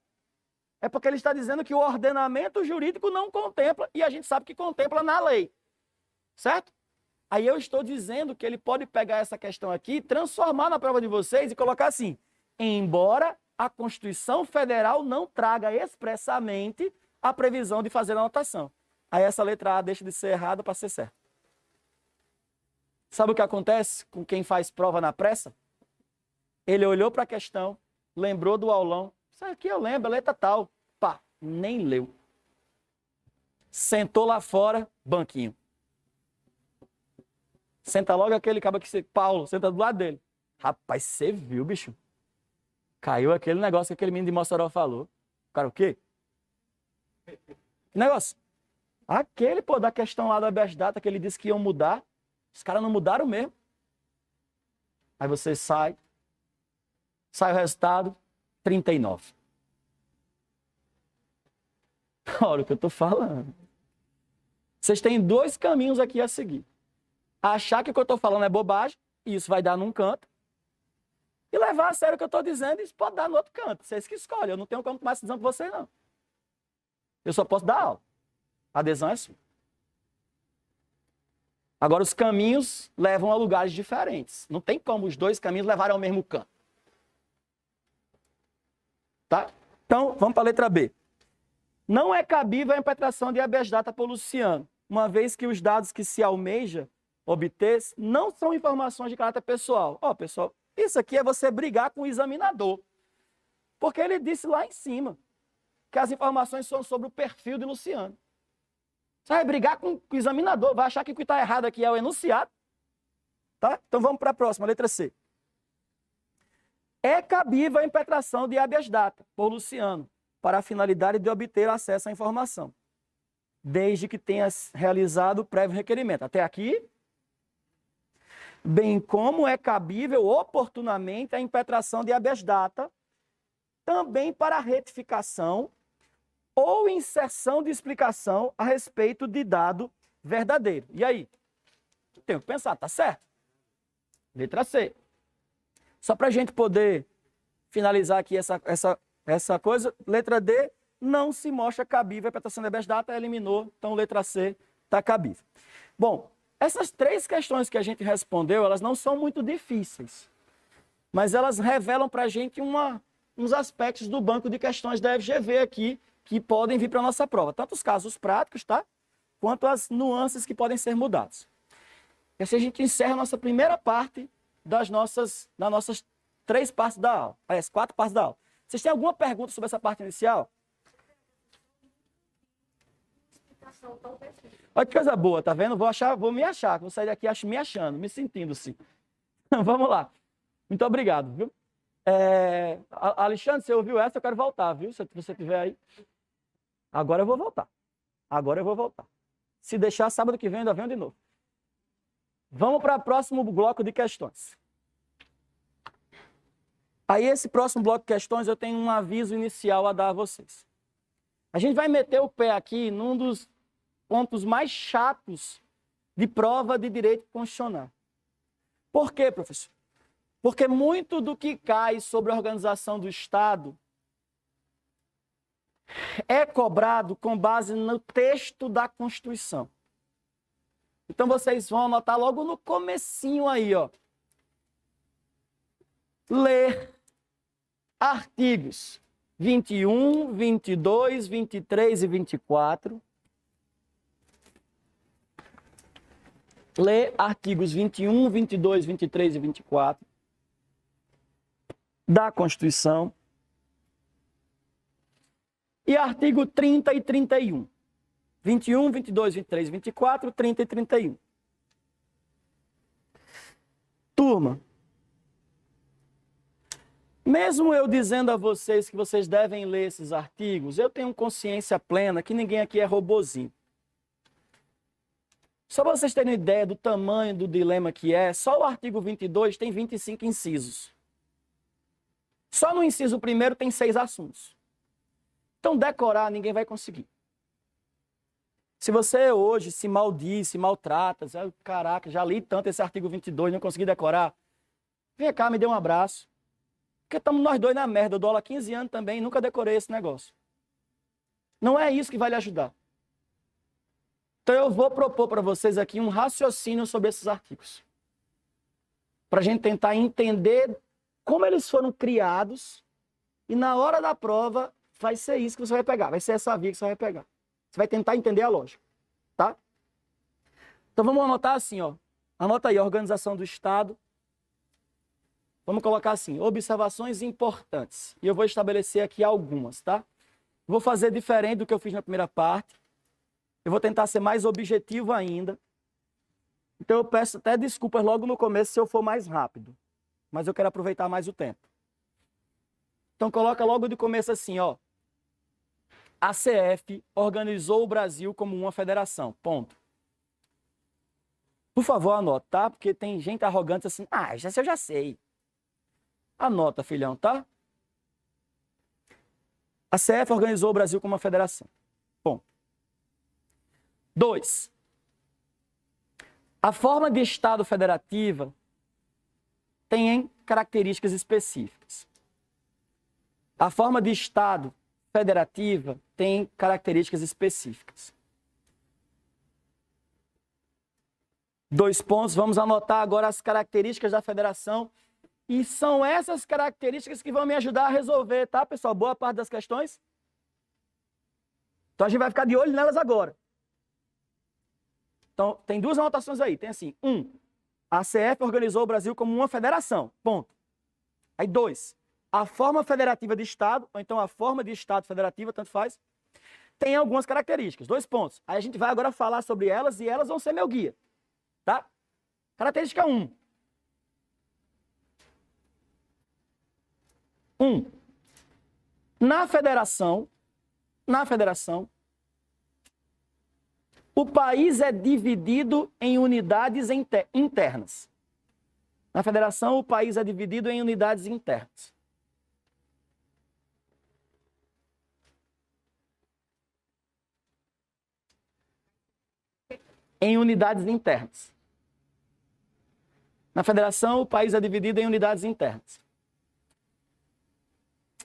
é porque ele está dizendo que o ordenamento jurídico não contempla, e a gente sabe que contempla na lei. Certo? Aí eu estou dizendo que ele pode pegar essa questão aqui, transformar na prova de vocês e colocar assim, embora a Constituição Federal não traga expressamente a previsão de fazer a anotação. Aí essa letra A deixa de ser errada para ser certa. Sabe o que acontece com quem faz prova na pressa? Ele olhou para a questão, lembrou do aulão. Isso aqui eu lembro, a letra tal. Pá, nem leu. Sentou lá fora, banquinho. Senta logo aquele cabo que Paulo, senta do lado dele. Rapaz, você viu, bicho? Caiu aquele negócio que aquele menino de Mossoró falou. Cara, o quê? Que negócio? Aquele, pô, da questão lá da habeas data que ele disse que iam mudar. Os caras não mudaram mesmo. Aí você sai o resultado, 39. Olha o que eu tô falando. Vocês têm dois caminhos aqui a seguir. Achar que o que eu tô falando é bobagem, e isso vai dar num canto, e levar a sério o que eu tô dizendo, e isso pode dar no outro canto. Vocês que escolhem, eu não tenho como tomar decisão com vocês, não. Eu só posso dar aula. A adesão é sua. Agora, os caminhos levam a lugares diferentes. Não tem como os dois caminhos levarem ao mesmo canto. Tá? Então, vamos para a letra B. Não é cabível a impetração de habeas data por Luciano, uma vez que os dados que se almeja obter não são informações de caráter pessoal. Ó, pessoal, isso aqui é você brigar com o examinador. Porque ele disse lá em cima que as informações são sobre o perfil de Luciano. Você vai brigar com o examinador, vai achar que o que está errado aqui é o enunciado. Tá? Então vamos para a próxima, letra C. É cabível a impetração de habeas data por Luciano para a finalidade de obter acesso à informação, desde que tenha realizado o prévio requerimento. Até aqui, bem como é cabível oportunamente a impetração de habeas data também para a retificação ou inserção de explicação a respeito de dado verdadeiro. E aí? Tenho que pensar, tá certo? Letra C. Só para a gente poder finalizar aqui essa coisa, letra D, não se mostra cabível a interpretação de habeas data, eliminou, então letra C está cabível. Bom, essas três questões que a gente respondeu, elas não são muito difíceis, mas elas revelam para a gente uns aspectos do banco de questões da FGV aqui, que podem vir para a nossa prova, tanto os casos práticos, tá? Quanto as nuances que podem ser mudadas. E assim a gente encerra a nossa primeira parte das nossas 3 partes da aula, aliás, 4 partes da aula. Vocês têm alguma pergunta sobre essa parte inicial? Olha que coisa boa, tá vendo? Vou me achar, vou sair daqui me achando, me sentindo assim. Vamos lá. Muito obrigado, viu? Alexandre, você ouviu essa? Eu quero voltar, viu? Se você estiver aí. Agora eu vou voltar. Se deixar, sábado que vem, ainda venho de novo. Vamos para o próximo bloco de questões. Aí, esse próximo bloco de questões, eu tenho um aviso inicial a dar a vocês. A gente vai meter o pé aqui num dos pontos mais chatos de prova de direito constitucional. Por quê, professor? Porque muito do que cai sobre a organização do Estado é cobrado com base no texto da Constituição. Então, vocês vão anotar logo no comecinho aí, ó. Ler artigos 21, 22, 23 e 24. Ler artigos 21, 22, 23 e 24 da Constituição. E artigo 30 e 31. 21, 22, 23, 24, 30 e 31. Turma, mesmo eu dizendo a vocês que vocês devem ler esses artigos, eu tenho consciência plena que ninguém aqui é robozinho. Só para vocês terem ideia do tamanho do dilema que é, só o artigo 22 tem 25 incisos. Só no inciso primeiro tem 6 assuntos. Então, decorar ninguém vai conseguir. Se você hoje se maldiz, se maltrata, caraca, já li tanto esse artigo 22, não consegui decorar, vem cá, me dê um abraço. Porque estamos nós dois na merda, eu dou aula há 15 anos também, nunca decorei esse negócio. Não é isso que vai lhe ajudar. Então eu vou propor para vocês aqui um raciocínio sobre esses artigos. Para a gente tentar entender como eles foram criados e na hora da prova vai ser isso que você vai pegar, vai ser essa via que você vai pegar. Você vai tentar entender a lógica, tá? Então vamos anotar assim, ó. Anota aí, a organização do Estado. Vamos colocar assim, observações importantes. E eu vou estabelecer aqui algumas, tá? Vou fazer diferente do que eu fiz na primeira parte. Eu vou tentar ser mais objetivo ainda. Então eu peço até desculpas logo no começo se eu for mais rápido. Mas eu quero aproveitar mais o tempo. Então coloca logo de começo assim, ó. A CF organizou o Brasil como uma federação. Ponto. Por favor, anota, tá? Porque tem gente arrogante assim. Ah, eu já sei. Anota, filhão, tá? A CF organizou o Brasil como uma federação. Ponto. 2. A forma de Estado federativa tem características específicas. A forma de Estado federativa tem características específicas. 2 pontos, vamos anotar agora as características da federação. E são essas características que vão me ajudar a resolver, tá, pessoal? Boa parte das questões. Então a gente vai ficar de olho nelas agora. Então, tem 2 anotações aí. Tem assim, 1. A CF organizou o Brasil como uma federação. Ponto. Aí 2. A forma federativa de Estado, ou então a forma de Estado federativa, tanto faz, tem algumas características. 2 pontos. Aí a gente vai agora falar sobre elas e elas vão ser meu guia. Tá? Característica 1. 1. Na federação, o país é dividido em unidades internas. Na federação, o país é dividido em unidades internas. Em unidades internas. Na federação, o país é dividido em unidades internas.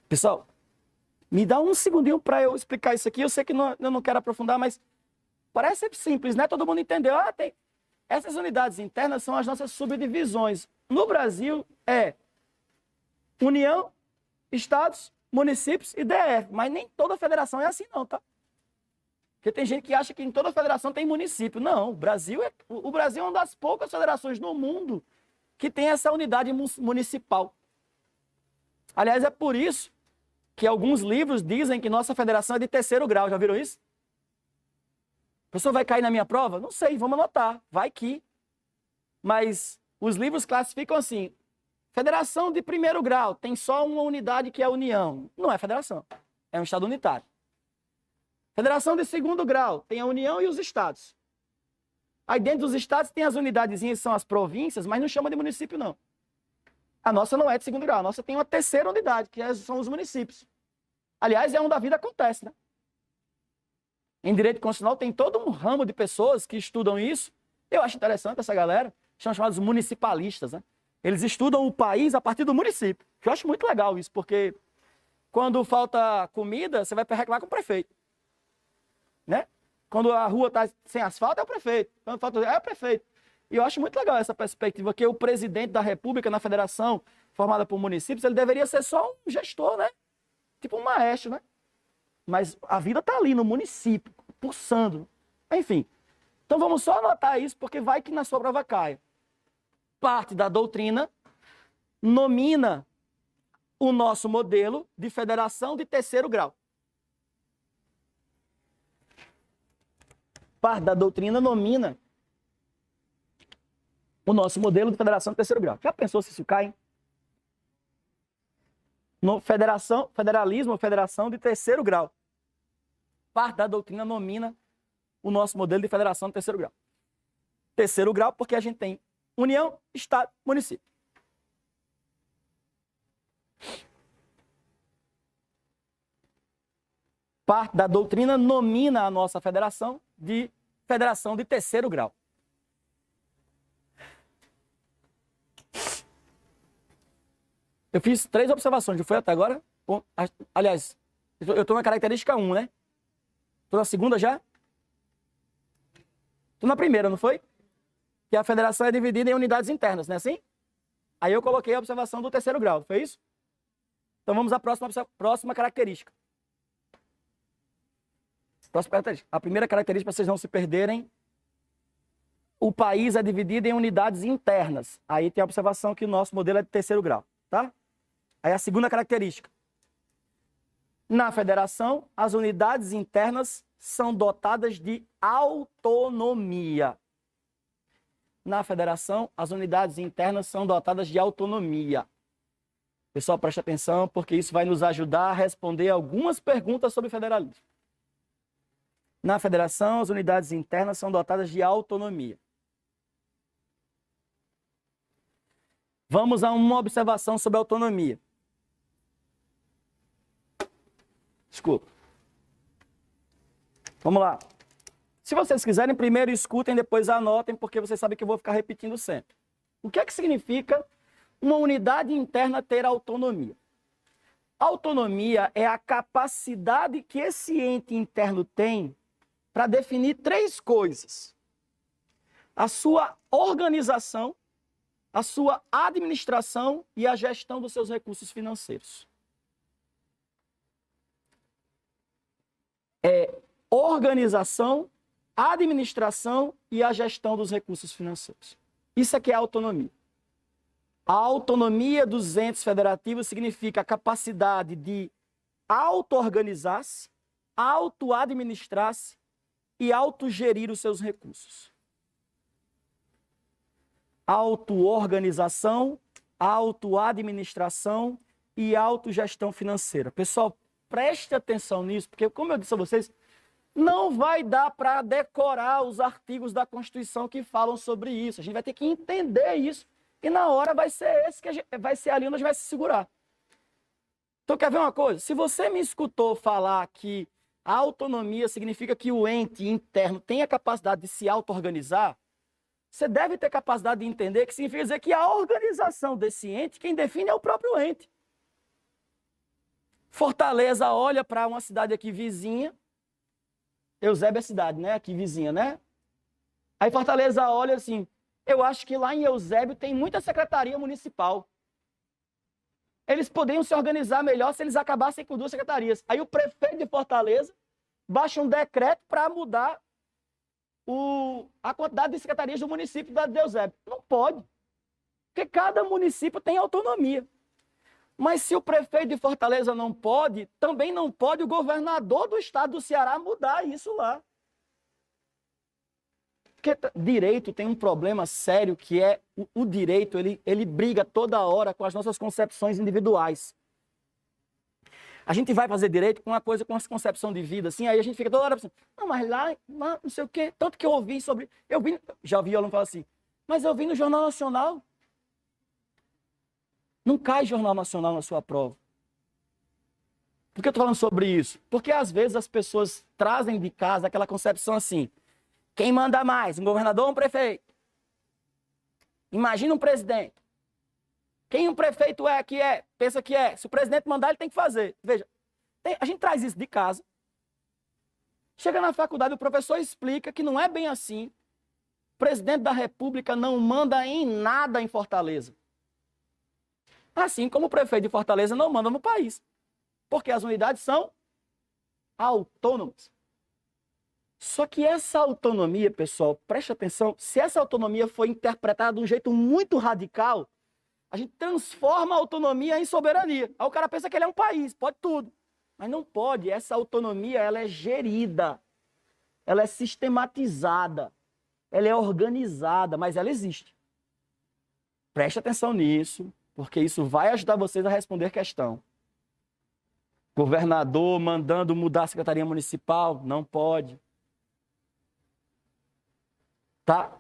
Pessoal, me dá um segundinho para eu explicar isso aqui. Eu sei que eu não quero aprofundar, mas parece simples, né? Todo mundo entendeu. Essas unidades internas são as nossas subdivisões. No Brasil é União, Estados, municípios e DF. Mas nem toda federação é assim não, tá? Porque tem gente que acha que em toda federação tem município. Não, o Brasil é uma das poucas federações no mundo que tem essa unidade municipal. Aliás, é por isso que alguns livros dizem que nossa federação é de 3º grau. Já viram isso? O professor vai cair na minha prova? Não sei, vamos anotar. Vai que. Mas os livros classificam assim. Federação de 1º grau tem só uma unidade que é a União. Não é federação. É um estado unitário. Federação de 2º grau tem a União e os estados. Aí dentro dos estados tem as unidadezinhas que são as províncias, mas não chama de município não. A nossa não é de 2º grau. A nossa tem uma 3ª unidade, que são os municípios. Aliás, é onde a vida acontece, né? Em direito constitucional tem todo um ramo de pessoas que estudam isso. Eu acho interessante essa galera. São chamados municipalistas, né? Eles estudam o país a partir do município. Eu acho muito legal isso, porque quando falta comida, você vai reclamar com o prefeito. Né? Quando a rua está sem asfalto, é o prefeito. Quando falta, é o prefeito. E eu acho muito legal essa perspectiva, que o presidente da República na federação, formada por municípios, ele deveria ser só um gestor, né? Tipo um maestro, né? Mas a vida está ali no município, pulsando. Enfim. Então vamos só anotar isso, porque vai que na sua prova caia. Parte da doutrina nomina o nosso modelo de federação de 3º grau. Parte da doutrina nomina o nosso modelo de federação de 3º grau. Já pensou se isso cai, hein? No federalismo ou federação de 3º grau. Parte da doutrina nomina o nosso modelo de federação de 3º grau. 3º grau porque a gente tem União, Estado, município. Parte da doutrina nomina a nossa federação de 3º grau. Eu fiz 3 observações, não foi até agora? Bom, aliás, eu estou na característica 1, né? Estou na segunda já? Estou na primeira, não foi? Que a federação é dividida em unidades internas, não é assim? Aí eu coloquei a observação do 3º grau, foi isso? Então vamos à próxima característica. Próxima característica. A primeira característica, para vocês não se perderem, o país é dividido em unidades internas. Aí tem a observação que o nosso modelo é de terceiro grau, tá? Aí a segunda característica. Na federação, as unidades internas são dotadas de autonomia. Na federação, as unidades internas são dotadas de autonomia. Pessoal, preste atenção, porque isso vai nos ajudar a responder algumas perguntas sobre federalismo. Na federação, as unidades internas são dotadas de autonomia. Vamos a uma observação sobre autonomia. Desculpa. Vamos lá. Se vocês quiserem, primeiro escutem, depois anotem, porque vocês sabem que eu vou ficar repetindo sempre. O que é que significa uma unidade interna ter autonomia? Autonomia é a capacidade que esse ente interno tem para definir três coisas: a sua organização, a sua administração e a gestão dos seus recursos financeiros. É organização, administração e a gestão dos recursos financeiros. Isso aqui é autonomia. A autonomia dos entes federativos significa a capacidade de auto-organizar-se, auto-administrar-se e autogerir os seus recursos. Auto-organização, auto-administração e autogestão financeira. Pessoal, preste atenção nisso, porque, como eu disse a vocês, não vai dar para decorar os artigos da Constituição que falam sobre isso. A gente vai ter que entender isso e na hora vai ser esse que vai ser ali onde a gente vai se segurar. Então, quer ver uma coisa? Se você me escutou falar que a autonomia significa que o ente interno tem a capacidade de se auto-organizar, você deve ter capacidade de entender que significa dizer que a organização desse ente, quem define é o próprio ente. Fortaleza olha para uma cidade aqui vizinha, Eusébio é cidade, né? Aqui vizinha, né? Aí Fortaleza olha assim, eu acho que lá em Eusébio tem muita secretaria municipal. Eles poderiam se organizar melhor se eles acabassem com 2 secretarias. Aí o prefeito de Fortaleza baixa um decreto para mudar a quantidade de secretarias do município de Eusébio. Não pode. Porque cada município tem autonomia. Mas se o prefeito de Fortaleza não pode, também não pode o governador do estado do Ceará mudar isso lá. Porque direito tem um problema sério que é o direito, ele briga toda hora com as nossas concepções individuais. A gente vai fazer direito com uma coisa, com essa concepção de vida, assim, aí a gente fica toda hora pensando, não, mas lá, não sei o quê, tanto que eu ouvi sobre, já ouvi aluno falar assim, mas eu vi no Jornal Nacional. Não cai Jornal Nacional na sua prova. Por que eu estou falando sobre isso? Porque às vezes as pessoas trazem de casa aquela concepção assim, quem manda mais, um governador ou um prefeito? Imagina um presidente. Quem um prefeito é, que é, pensa que é. Se o presidente mandar, ele tem que fazer. Veja, a gente traz isso de casa. Chega na faculdade, o professor explica que não é bem assim. O presidente da República não manda em nada em Fortaleza. Assim como o prefeito de Fortaleza não manda no país. Porque as unidades são autônomas. Só que essa autonomia, pessoal, preste atenção, se essa autonomia for interpretada de um jeito muito radical, a gente transforma a autonomia em soberania. Aí o cara pensa que ele é um país, pode tudo. Mas não pode. Essa autonomia, ela é gerida. Ela é sistematizada. Ela é organizada, mas ela existe. Preste atenção nisso, porque isso vai ajudar vocês a responder questão. Governador mandando mudar a Secretaria Municipal, não pode. Tá?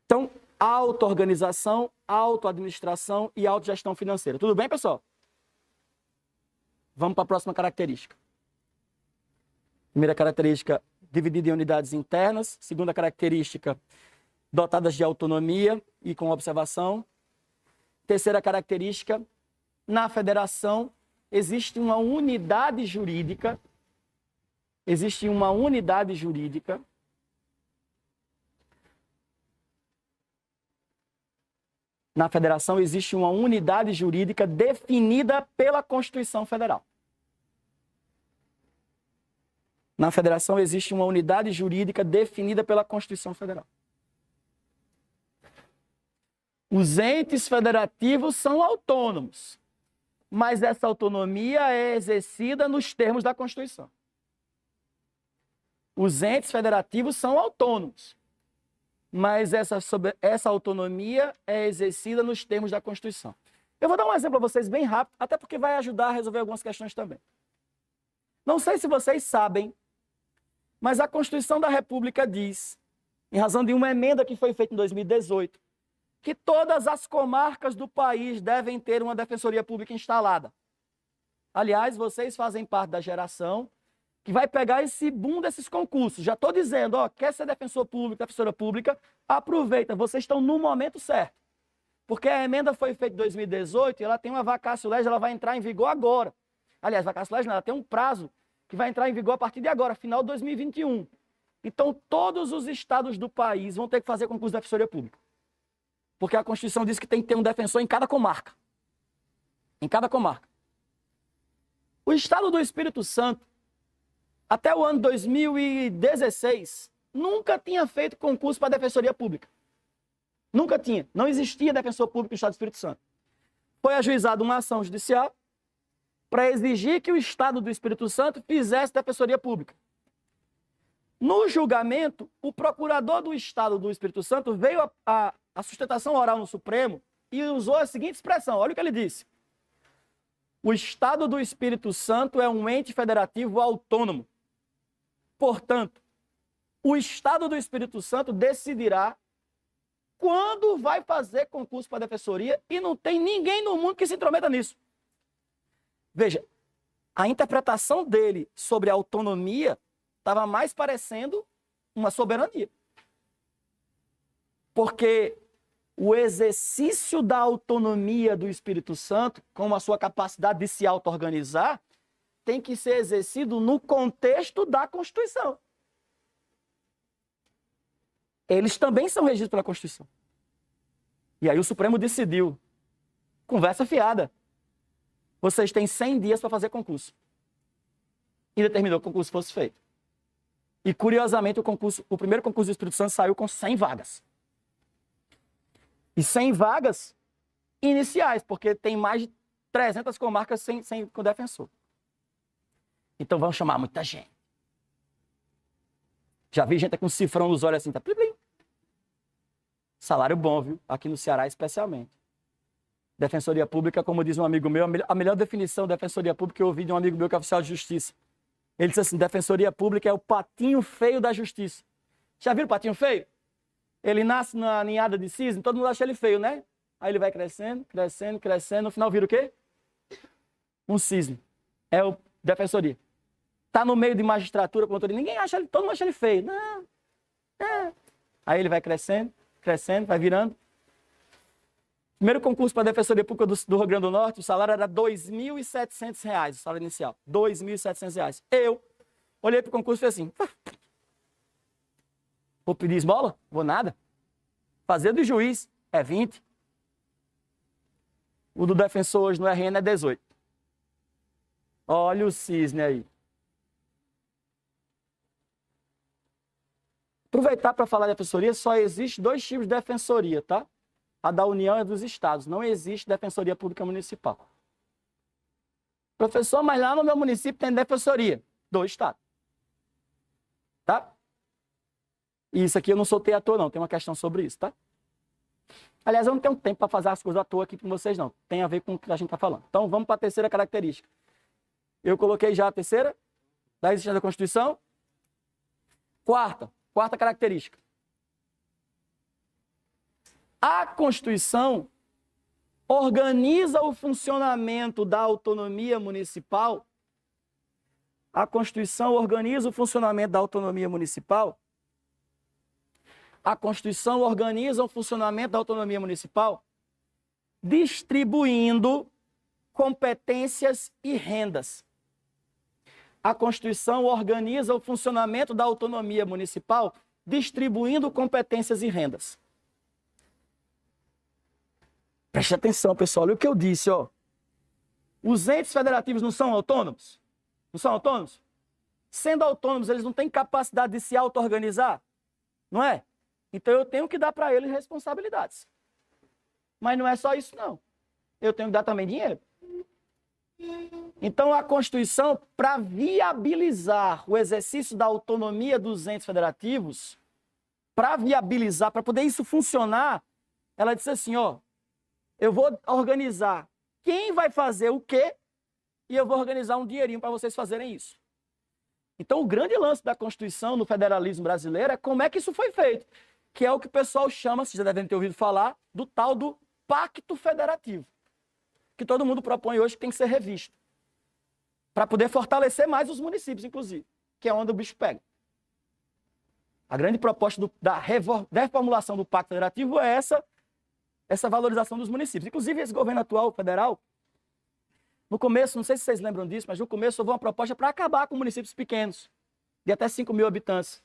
Então, auto-organização, auto-administração e autogestão financeira. Tudo bem, pessoal? Vamos para a próxima característica. Primeira característica, dividida em unidades internas. Segunda característica, dotadas de autonomia e com observação. Terceira característica, na federação existe uma unidade jurídica. Existe uma unidade jurídica. Na federação existe uma unidade jurídica definida pela Constituição Federal. Na federação existe uma unidade jurídica definida pela Constituição Federal. Os entes federativos são autônomos, mas essa autonomia é exercida nos termos da Constituição. Os entes federativos são autônomos, mas essa autonomia é exercida nos termos da Constituição. Eu vou dar um exemplo para vocês bem rápido, até porque vai ajudar a resolver algumas questões também. Não sei se vocês sabem, mas a Constituição da República diz, em razão de uma emenda que foi feita em 2018, que todas as comarcas do país devem ter uma defensoria pública instalada. Aliás, vocês fazem parte da geração que vai pegar esse boom desses concursos. Já estou dizendo, ó, quer ser defensor público, defensora pública, aproveita, vocês estão no momento certo. Porque a emenda foi feita em 2018 e ela tem uma vacácio legis, ela vai entrar em vigor agora. Aliás, vacácio legis não, ela tem um prazo que vai entrar em vigor a partir de agora, final de 2021. Então, todos os estados do país vão ter que fazer concurso de defensoria pública. Porque a Constituição diz que tem que ter um defensor em cada comarca. Em cada comarca. O estado do Espírito Santo, até o ano 2016, nunca tinha feito concurso para defensoria pública. Nunca tinha. Não existia defensor público no estado do Espírito Santo. Foi ajuizada uma ação judicial para exigir que o estado do Espírito Santo fizesse defensoria pública. No julgamento, o procurador do estado do Espírito Santo veio a sustentação oral no Supremo e usou a seguinte expressão, olha o que ele disse. O estado do Espírito Santo é um ente federativo autônomo. Portanto, o estado do Espírito Santo decidirá quando vai fazer concurso para defensoria e não tem ninguém no mundo que se intrometa nisso. Veja, a interpretação dele sobre a autonomia estava mais parecendo uma soberania. Porque o exercício da autonomia do Espírito Santo, com a sua capacidade de se auto-organizar, tem que ser exercido no contexto da Constituição. Eles também são regidos pela Constituição. E aí o Supremo decidiu, conversa fiada, vocês têm 100 dias para fazer concurso. E determinou que o concurso fosse feito. E, curiosamente, o primeiro concurso do Espírito Santo saiu com 100 vagas. E 100 vagas iniciais, porque tem mais de 300 comarcas com defensor. Então vão chamar muita gente. Já vi gente com cifrão nos olhos assim, tá plim, plim. Salário bom, viu? Aqui no Ceará especialmente. Defensoria pública, como diz um amigo meu, a melhor definição de defensoria pública que eu ouvi de um amigo meu que é oficial de justiça. Ele disse assim, defensoria pública é o patinho feio da justiça. Já viram o patinho feio? Ele nasce na ninhada de cisne, todo mundo acha ele feio, né? Aí ele vai crescendo, crescendo, crescendo, no final vira o quê? Um cisne. É o defensoria. Tá no meio de magistratura, promotoria, ninguém acha ele, todo mundo acha ele feio. Não. É. Aí ele vai crescendo, crescendo, vai virando. Primeiro concurso para a Defensoria Pública do Rio Grande do Norte, o salário era R$ 2.700, o salário inicial. R$ 2.700. Eu olhei para o concurso e falei assim, vou pedir esmola? Vou nada. Fazer do juiz é 20. O do defensor hoje no RN é 18. Olha o cisne aí. Aproveitar para falar de defensoria, só existe 2 tipos de defensoria, tá? A da União e dos Estados. Não existe defensoria pública municipal. Professor, mas lá no meu município tem defensoria do Estado. Tá? E isso aqui eu não soltei à toa, não. Tem uma questão sobre isso, tá? Aliás, eu não tenho tempo para fazer as coisas à toa aqui com vocês, não. Tem a ver com o que a gente está falando. Então, vamos para a terceira característica. Eu coloquei já a terceira, da existência da Constituição. Quarta característica. A Constituição organiza o funcionamento da autonomia municipal. A Constituição organiza o funcionamento da autonomia municipal. A Constituição organiza o funcionamento da autonomia municipal distribuindo competências e rendas. A Constituição organiza o funcionamento da autonomia municipal distribuindo competências e rendas. Preste atenção, pessoal. Olha o que eu disse, ó. Os entes federativos não são autônomos? Não são autônomos? Sendo autônomos, eles não têm capacidade de se auto-organizar? Não é? Então eu tenho que dar para eles responsabilidades. Mas não é só isso, não. Eu tenho que dar também dinheiro. Então, a Constituição, para viabilizar o exercício da autonomia dos entes federativos, para viabilizar, para poder isso funcionar, ela disse assim, ó, eu vou organizar quem vai fazer o quê e eu vou organizar um dinheirinho para vocês fazerem isso. Então, o grande lance da Constituição no federalismo brasileiro é como é que isso foi feito, que é o que o pessoal chama, vocês já devem ter ouvido falar, do tal do Pacto Federativo, que todo mundo propõe hoje que tem que ser revisto, para poder fortalecer mais os municípios, inclusive, que é onde o bicho pega. A grande proposta da reformulação do Pacto Federativo é essa valorização dos municípios. Inclusive, esse governo atual, federal, no começo, não sei se vocês lembram disso, mas no começo houve uma proposta para acabar com municípios pequenos, de até 5 mil habitantes,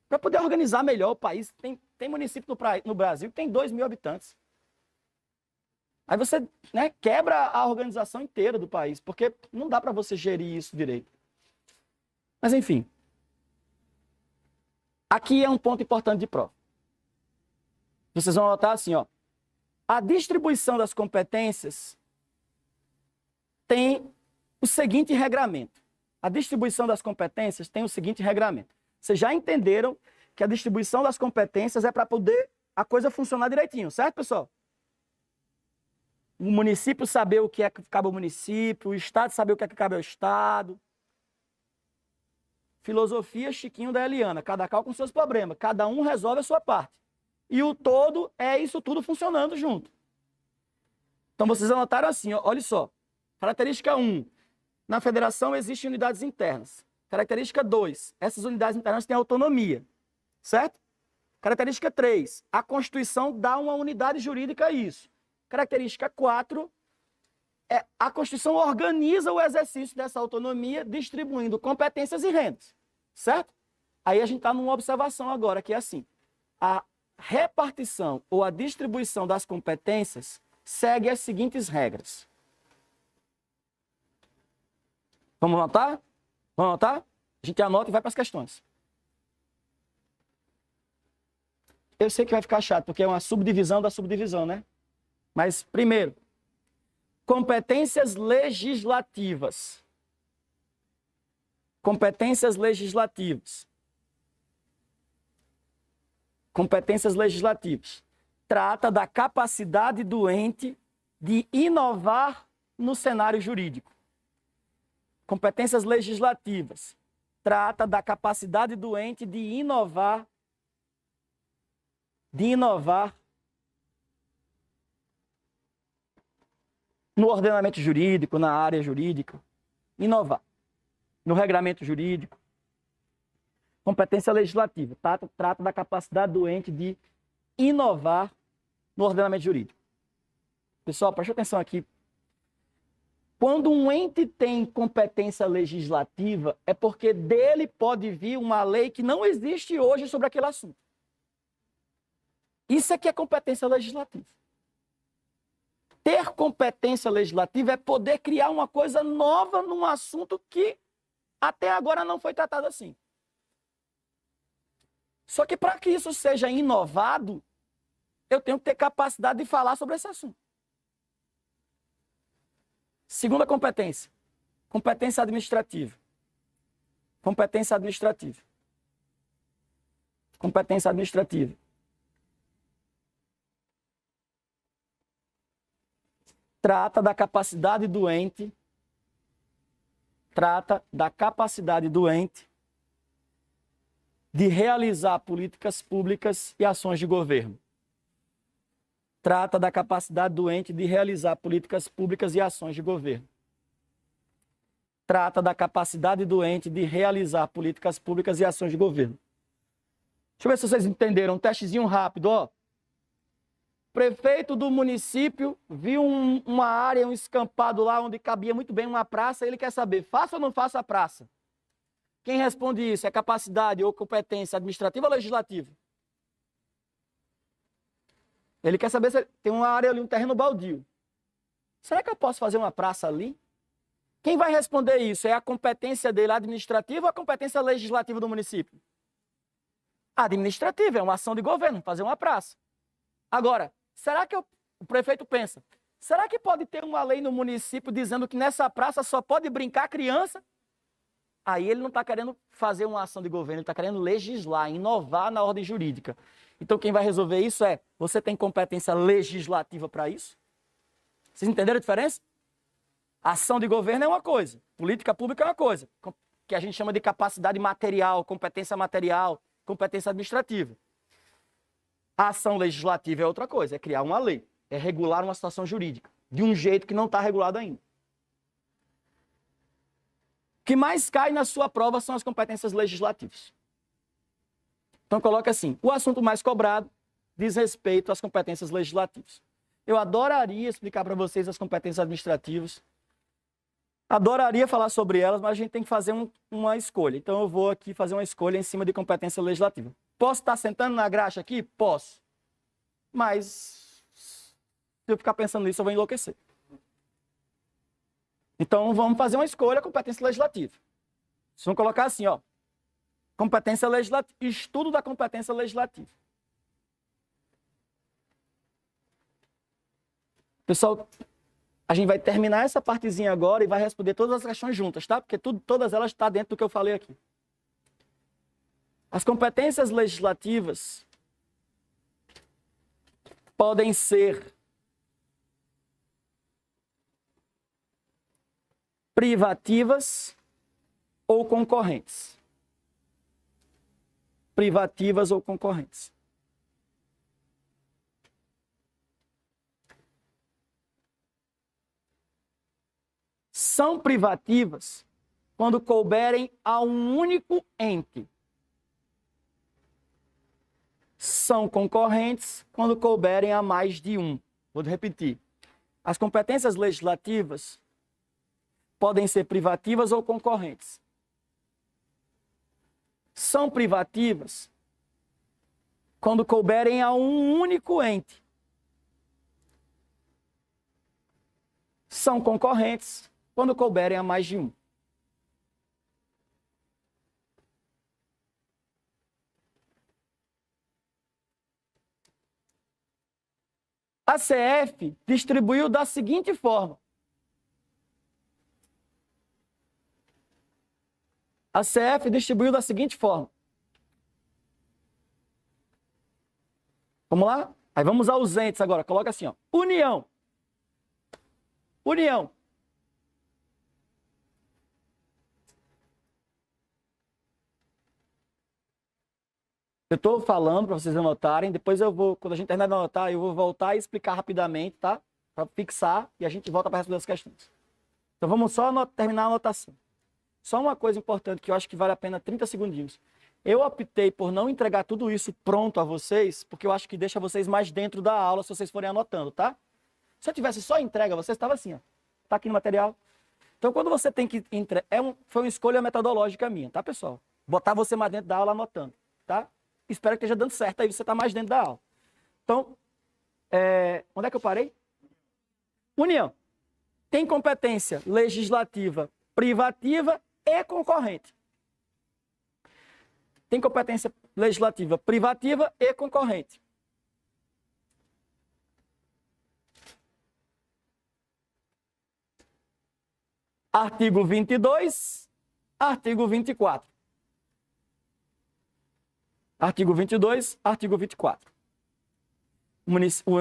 para poder organizar melhor o país. Tem município no Brasil que tem 2 mil habitantes. Aí você, né, quebra a organização inteira do país, porque não dá para você gerir isso direito. Mas, enfim. Aqui é um ponto importante de prova. Vocês vão notar assim, ó. A distribuição das competências tem o seguinte regramento. A distribuição das competências tem o seguinte regramento. Vocês já entenderam que a distribuição das competências é para poder a coisa funcionar direitinho, certo, pessoal? O município saber o que é que cabe ao município, o Estado saber o que é que cabe ao Estado. Filosofia Chiquinho da Eliana, cada qual com seus problemas, cada um resolve a sua parte. E o todo é isso tudo funcionando junto. Então vocês anotaram assim, ó, olha só. Característica 1, na federação existem unidades internas. Característica 2, essas unidades internas têm autonomia, certo? Característica 3, a Constituição dá uma unidade jurídica a isso. Característica 4, a Constituição organiza o exercício dessa autonomia, distribuindo competências e rendas, certo? Aí a gente está numa observação agora, que é assim, a repartição ou a distribuição das competências segue as seguintes regras. Vamos anotar? Vamos anotar? A gente anota e vai para as questões. Eu sei que vai ficar chato, porque é uma subdivisão da subdivisão, né? Mas, primeiro, competências legislativas. Competências legislativas. Competências legislativas. Trata da capacidade do ente de inovar no cenário jurídico. Competências legislativas. Trata da capacidade do ente de inovar no ordenamento jurídico, na área jurídica. Inovar. No regramento jurídico. Competência legislativa. Trata da capacidade do ente de inovar no ordenamento jurídico. Pessoal, preste atenção aqui. Quando um ente tem competência legislativa, é porque dele pode vir uma lei que não existe hoje sobre aquele assunto. Isso é que é competência legislativa. Ter competência legislativa é poder criar uma coisa nova num assunto que até agora não foi tratado assim. Só que para que isso seja inovado, eu tenho que ter capacidade de falar sobre esse assunto. Segunda competência. Competência administrativa. Competência administrativa. Competência administrativa. Trata da capacidade do ente. Trata da capacidade do ente de realizar políticas públicas e ações de governo. Trata da capacidade do ente de realizar políticas públicas e ações de governo. Trata da capacidade do ente de realizar políticas públicas e ações de governo. Deixa eu ver se vocês entenderam. Um testezinho rápido, ó. Prefeito do município viu uma área, um escampado lá onde cabia muito bem uma praça, ele quer saber, faça ou não faça a praça? Quem responde isso? É capacidade ou competência administrativa ou legislativa? Ele quer saber se tem uma área ali, um terreno baldio. Será que eu posso fazer uma praça ali? Quem vai responder isso? É a competência dele administrativa ou a competência legislativa do município? Administrativa, é uma ação de governo, fazer uma praça. Agora, será que eu o prefeito pensa, será que pode ter uma lei no município dizendo que nessa praça só pode brincar criança? Aí ele não está querendo fazer uma ação de governo, ele está querendo legislar, inovar na ordem jurídica. Então quem vai resolver isso é, você tem competência legislativa para isso? Vocês entenderam a diferença? Ação de governo é uma coisa, política pública é uma coisa, que a gente chama de capacidade material, competência administrativa. A ação legislativa é outra coisa, é criar uma lei, é regular uma situação jurídica, de um jeito que não está regulado ainda. O que mais cai na sua prova são as competências legislativas. Então coloca assim, o assunto mais cobrado diz respeito às competências legislativas. Eu adoraria explicar para vocês as competências administrativas, adoraria falar sobre elas, mas a gente tem que fazer uma escolha. Então eu vou aqui fazer uma escolha em cima de competência legislativa. Posso estar sentando na graxa aqui? Posso. Mas se eu ficar pensando nisso, eu vou enlouquecer. Então vamos fazer uma escolha, competência legislativa. Vocês vão colocar assim, ó. Competência legislativa, estudo da competência legislativa. Pessoal, a gente vai terminar essa partezinha agora e vai responder todas as questões juntas, tá? Porque todas elas estão dentro do que eu falei aqui. As competências legislativas podem ser privativas ou concorrentes. Privativas ou concorrentes. São privativas quando couberem a um único ente. São concorrentes quando couberem a mais de um. Vou repetir. As competências legislativas podem ser privativas ou concorrentes. São privativas quando couberem a um único ente. São concorrentes quando couberem a mais de um. A CF distribuiu da seguinte forma. A CF distribuiu da seguinte forma. Vamos lá? Aí vamos aos entes agora. Coloca assim, ó. União. União. Eu estou falando para vocês anotarem, depois eu vou, quando a gente terminar de anotar, eu vou voltar e explicar rapidamente, tá? Para fixar e a gente volta para responder as questões. Então vamos só terminar a anotação. Só uma coisa importante que eu acho que vale a pena 30 segundinhos. Eu optei por não entregar tudo isso pronto a vocês, porque eu acho que deixa vocês mais dentro da aula se vocês forem anotando, tá? Se eu tivesse só entrega, vocês estavam assim, ó. Tá aqui no material. Então quando você tem que entregar, foi uma escolha metodológica minha, tá, pessoal? Botar você mais dentro da aula anotando, tá? Espero que esteja dando certo aí, você está mais dentro da aula. Então, onde é que eu parei? União. Tem competência legislativa, privativa e concorrente. Tem competência legislativa, privativa e concorrente. Artigo 22, artigo 24. Artigo 22, artigo 24.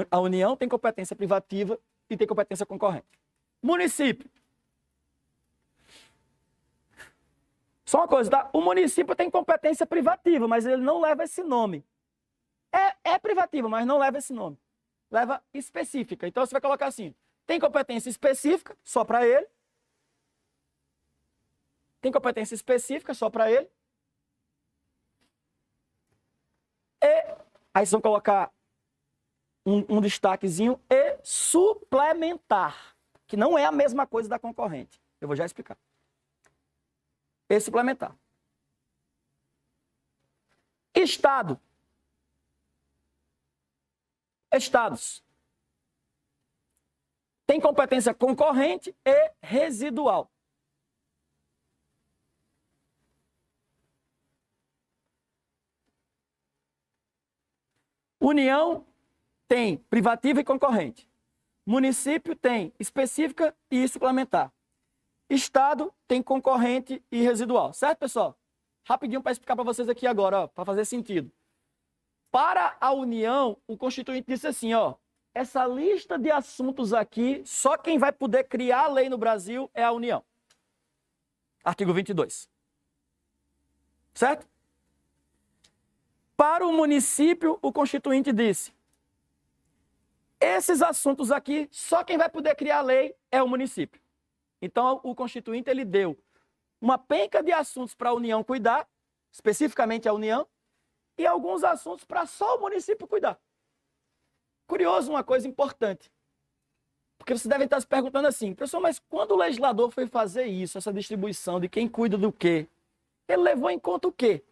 A União tem competência privativa e tem competência concorrente. Município. Só uma coisa, tá? O município tem competência privativa, mas ele não leva esse nome. É privativo, mas não leva esse nome. Leva específica. Então você vai colocar assim, tem competência específica só para ele. Tem competência específica só para ele. E aí vocês vão colocar um destaquezinho e suplementar, que não é a mesma coisa da concorrente. Eu vou já explicar. E suplementar. Estado. Estados. Tem competência concorrente e residual. União tem privativa e concorrente. Município tem específica e suplementar. Estado tem concorrente e residual. Certo, pessoal? Rapidinho para explicar para vocês aqui agora, para fazer sentido. Para a União, o Constituinte disse assim, essa lista de assuntos aqui, só quem vai poder criar a lei no Brasil é a União. Artigo 22. Certo? Para o município, o Constituinte disse, esses assuntos aqui, só quem vai poder criar a lei é o município. Então, o Constituinte, ele deu uma penca de assuntos para a União cuidar, especificamente a União, e alguns assuntos para só o município cuidar. Curioso, uma coisa importante. Porque vocês devem estar se perguntando assim, professor, mas quando o legislador foi fazer isso, essa distribuição de quem cuida do quê, ele levou em conta o quê?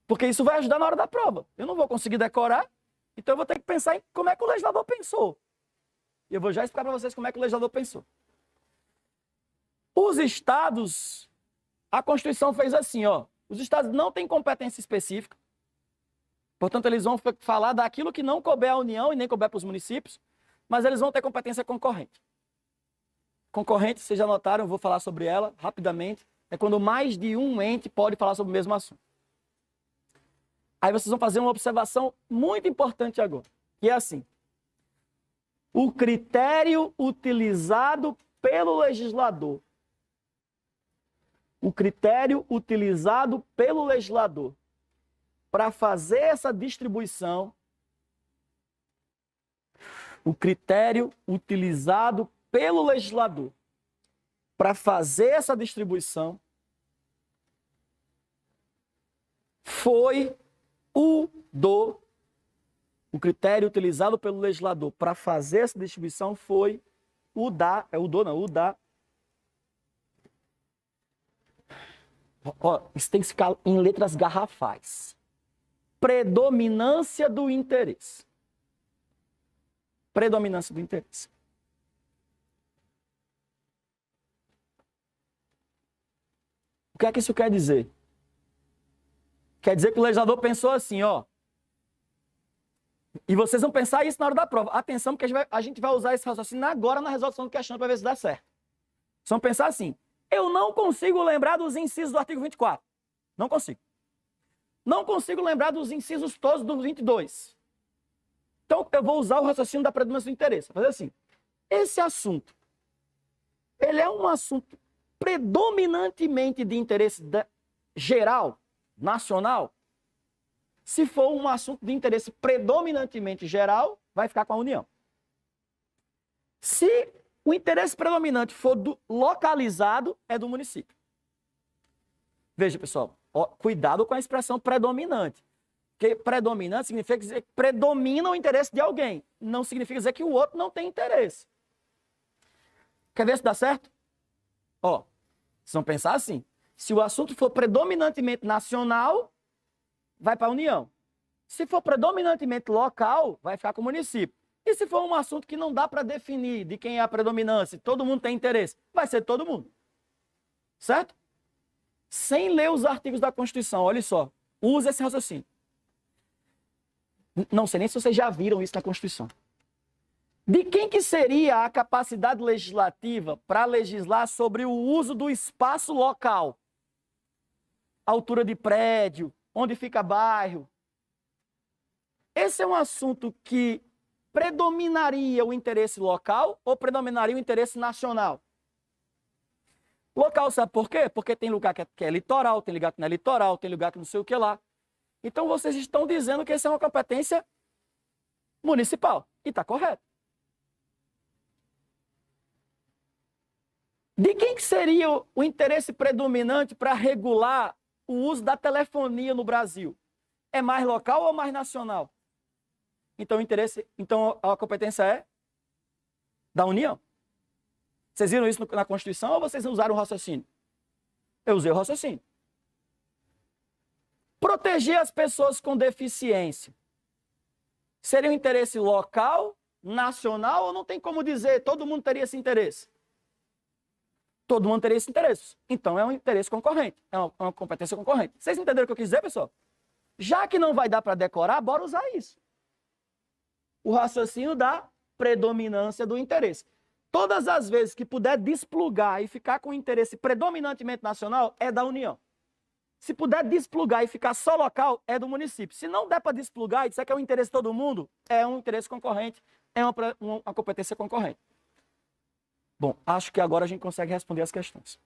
Porque isso vai ajudar na hora da prova. Eu não vou conseguir decorar, então eu vou ter que pensar em como é que o legislador pensou. E eu vou já explicar para vocês como é que o legislador pensou. Os estados, a Constituição fez assim, os estados não têm competência específica, portanto eles vão falar daquilo que não couber à União e nem couber para os municípios, mas eles vão ter competência concorrente. Concorrente, vocês já notaram, eu vou falar sobre ela rapidamente, é quando mais de um ente pode falar sobre o mesmo assunto. Aí vocês vão fazer uma observação muito importante agora, que é assim, o critério utilizado pelo legislador, para fazer essa distribuição, foi o critério utilizado pelo legislador para fazer essa distribuição foi o da isso tem que ficar em letras garrafais. Predominância do interesse. Predominância do interesse. O que é que isso quer dizer? Quer dizer que o legislador pensou assim, e vocês vão pensar isso na hora da prova. Atenção, porque a gente vai usar esse raciocínio agora na resolução do questionário para ver se dá certo. Vocês vão pensar assim, eu não consigo lembrar dos incisos do artigo 24. Não consigo. Não consigo lembrar dos incisos todos do 22. Então, eu vou usar o raciocínio da predominância do interesse. Vou fazer assim, esse assunto, ele é um assunto predominantemente de interesse geral, nacional. Se for um assunto de interesse predominantemente geral, vai ficar com a União. Se o interesse predominante for localizado, é do município. Veja, pessoal, cuidado com a expressão predominante. Porque predominante significa dizer que predomina o interesse de alguém. Não significa dizer que o outro não tem interesse. Quer ver se dá certo? Vocês vão pensar assim. Se o assunto for predominantemente nacional, vai para a União. Se for predominantemente local, vai ficar com o município. E se for um assunto que não dá para definir de quem é a predominância, todo mundo tem interesse, vai ser todo mundo. Certo? Sem ler os artigos da Constituição, olha só, use esse raciocínio. Não sei nem se vocês já viram isso na Constituição. De quem que seria a capacidade legislativa para legislar sobre o uso do espaço local? Altura de prédio, onde fica bairro. Esse é um assunto que predominaria o interesse local ou predominaria o interesse nacional? Local, sabe por quê? Porque tem lugar que é litoral, tem lugar que não é litoral, tem lugar que não sei o que lá. Então vocês estão dizendo que essa é uma competência municipal. E está correto. De quem que seria o interesse predominante para regular o uso da telefonia no Brasil? É mais local ou mais nacional? Então a competência é da União. Vocês viram isso na Constituição ou vocês usaram o raciocínio? Eu usei o raciocínio. Proteger as pessoas com deficiência seria um interesse local, nacional, ou não tem como dizer todo mundo teria esse interesse? Todo mundo teria esse interesse. Então é um interesse concorrente, é uma competência concorrente. Vocês entenderam o que eu quis dizer, pessoal? Já que não vai dar para decorar, bora usar isso. o raciocínio da predominância do interesse. Todas as vezes que puder desplugar e ficar com o interesse predominantemente nacional, é da União. Se puder desplugar e ficar só local, é do município. Se não der para desplugar e disser que é o interesse de todo mundo, é um interesse concorrente, é uma competência concorrente. Bom, acho que agora a gente consegue responder as questões.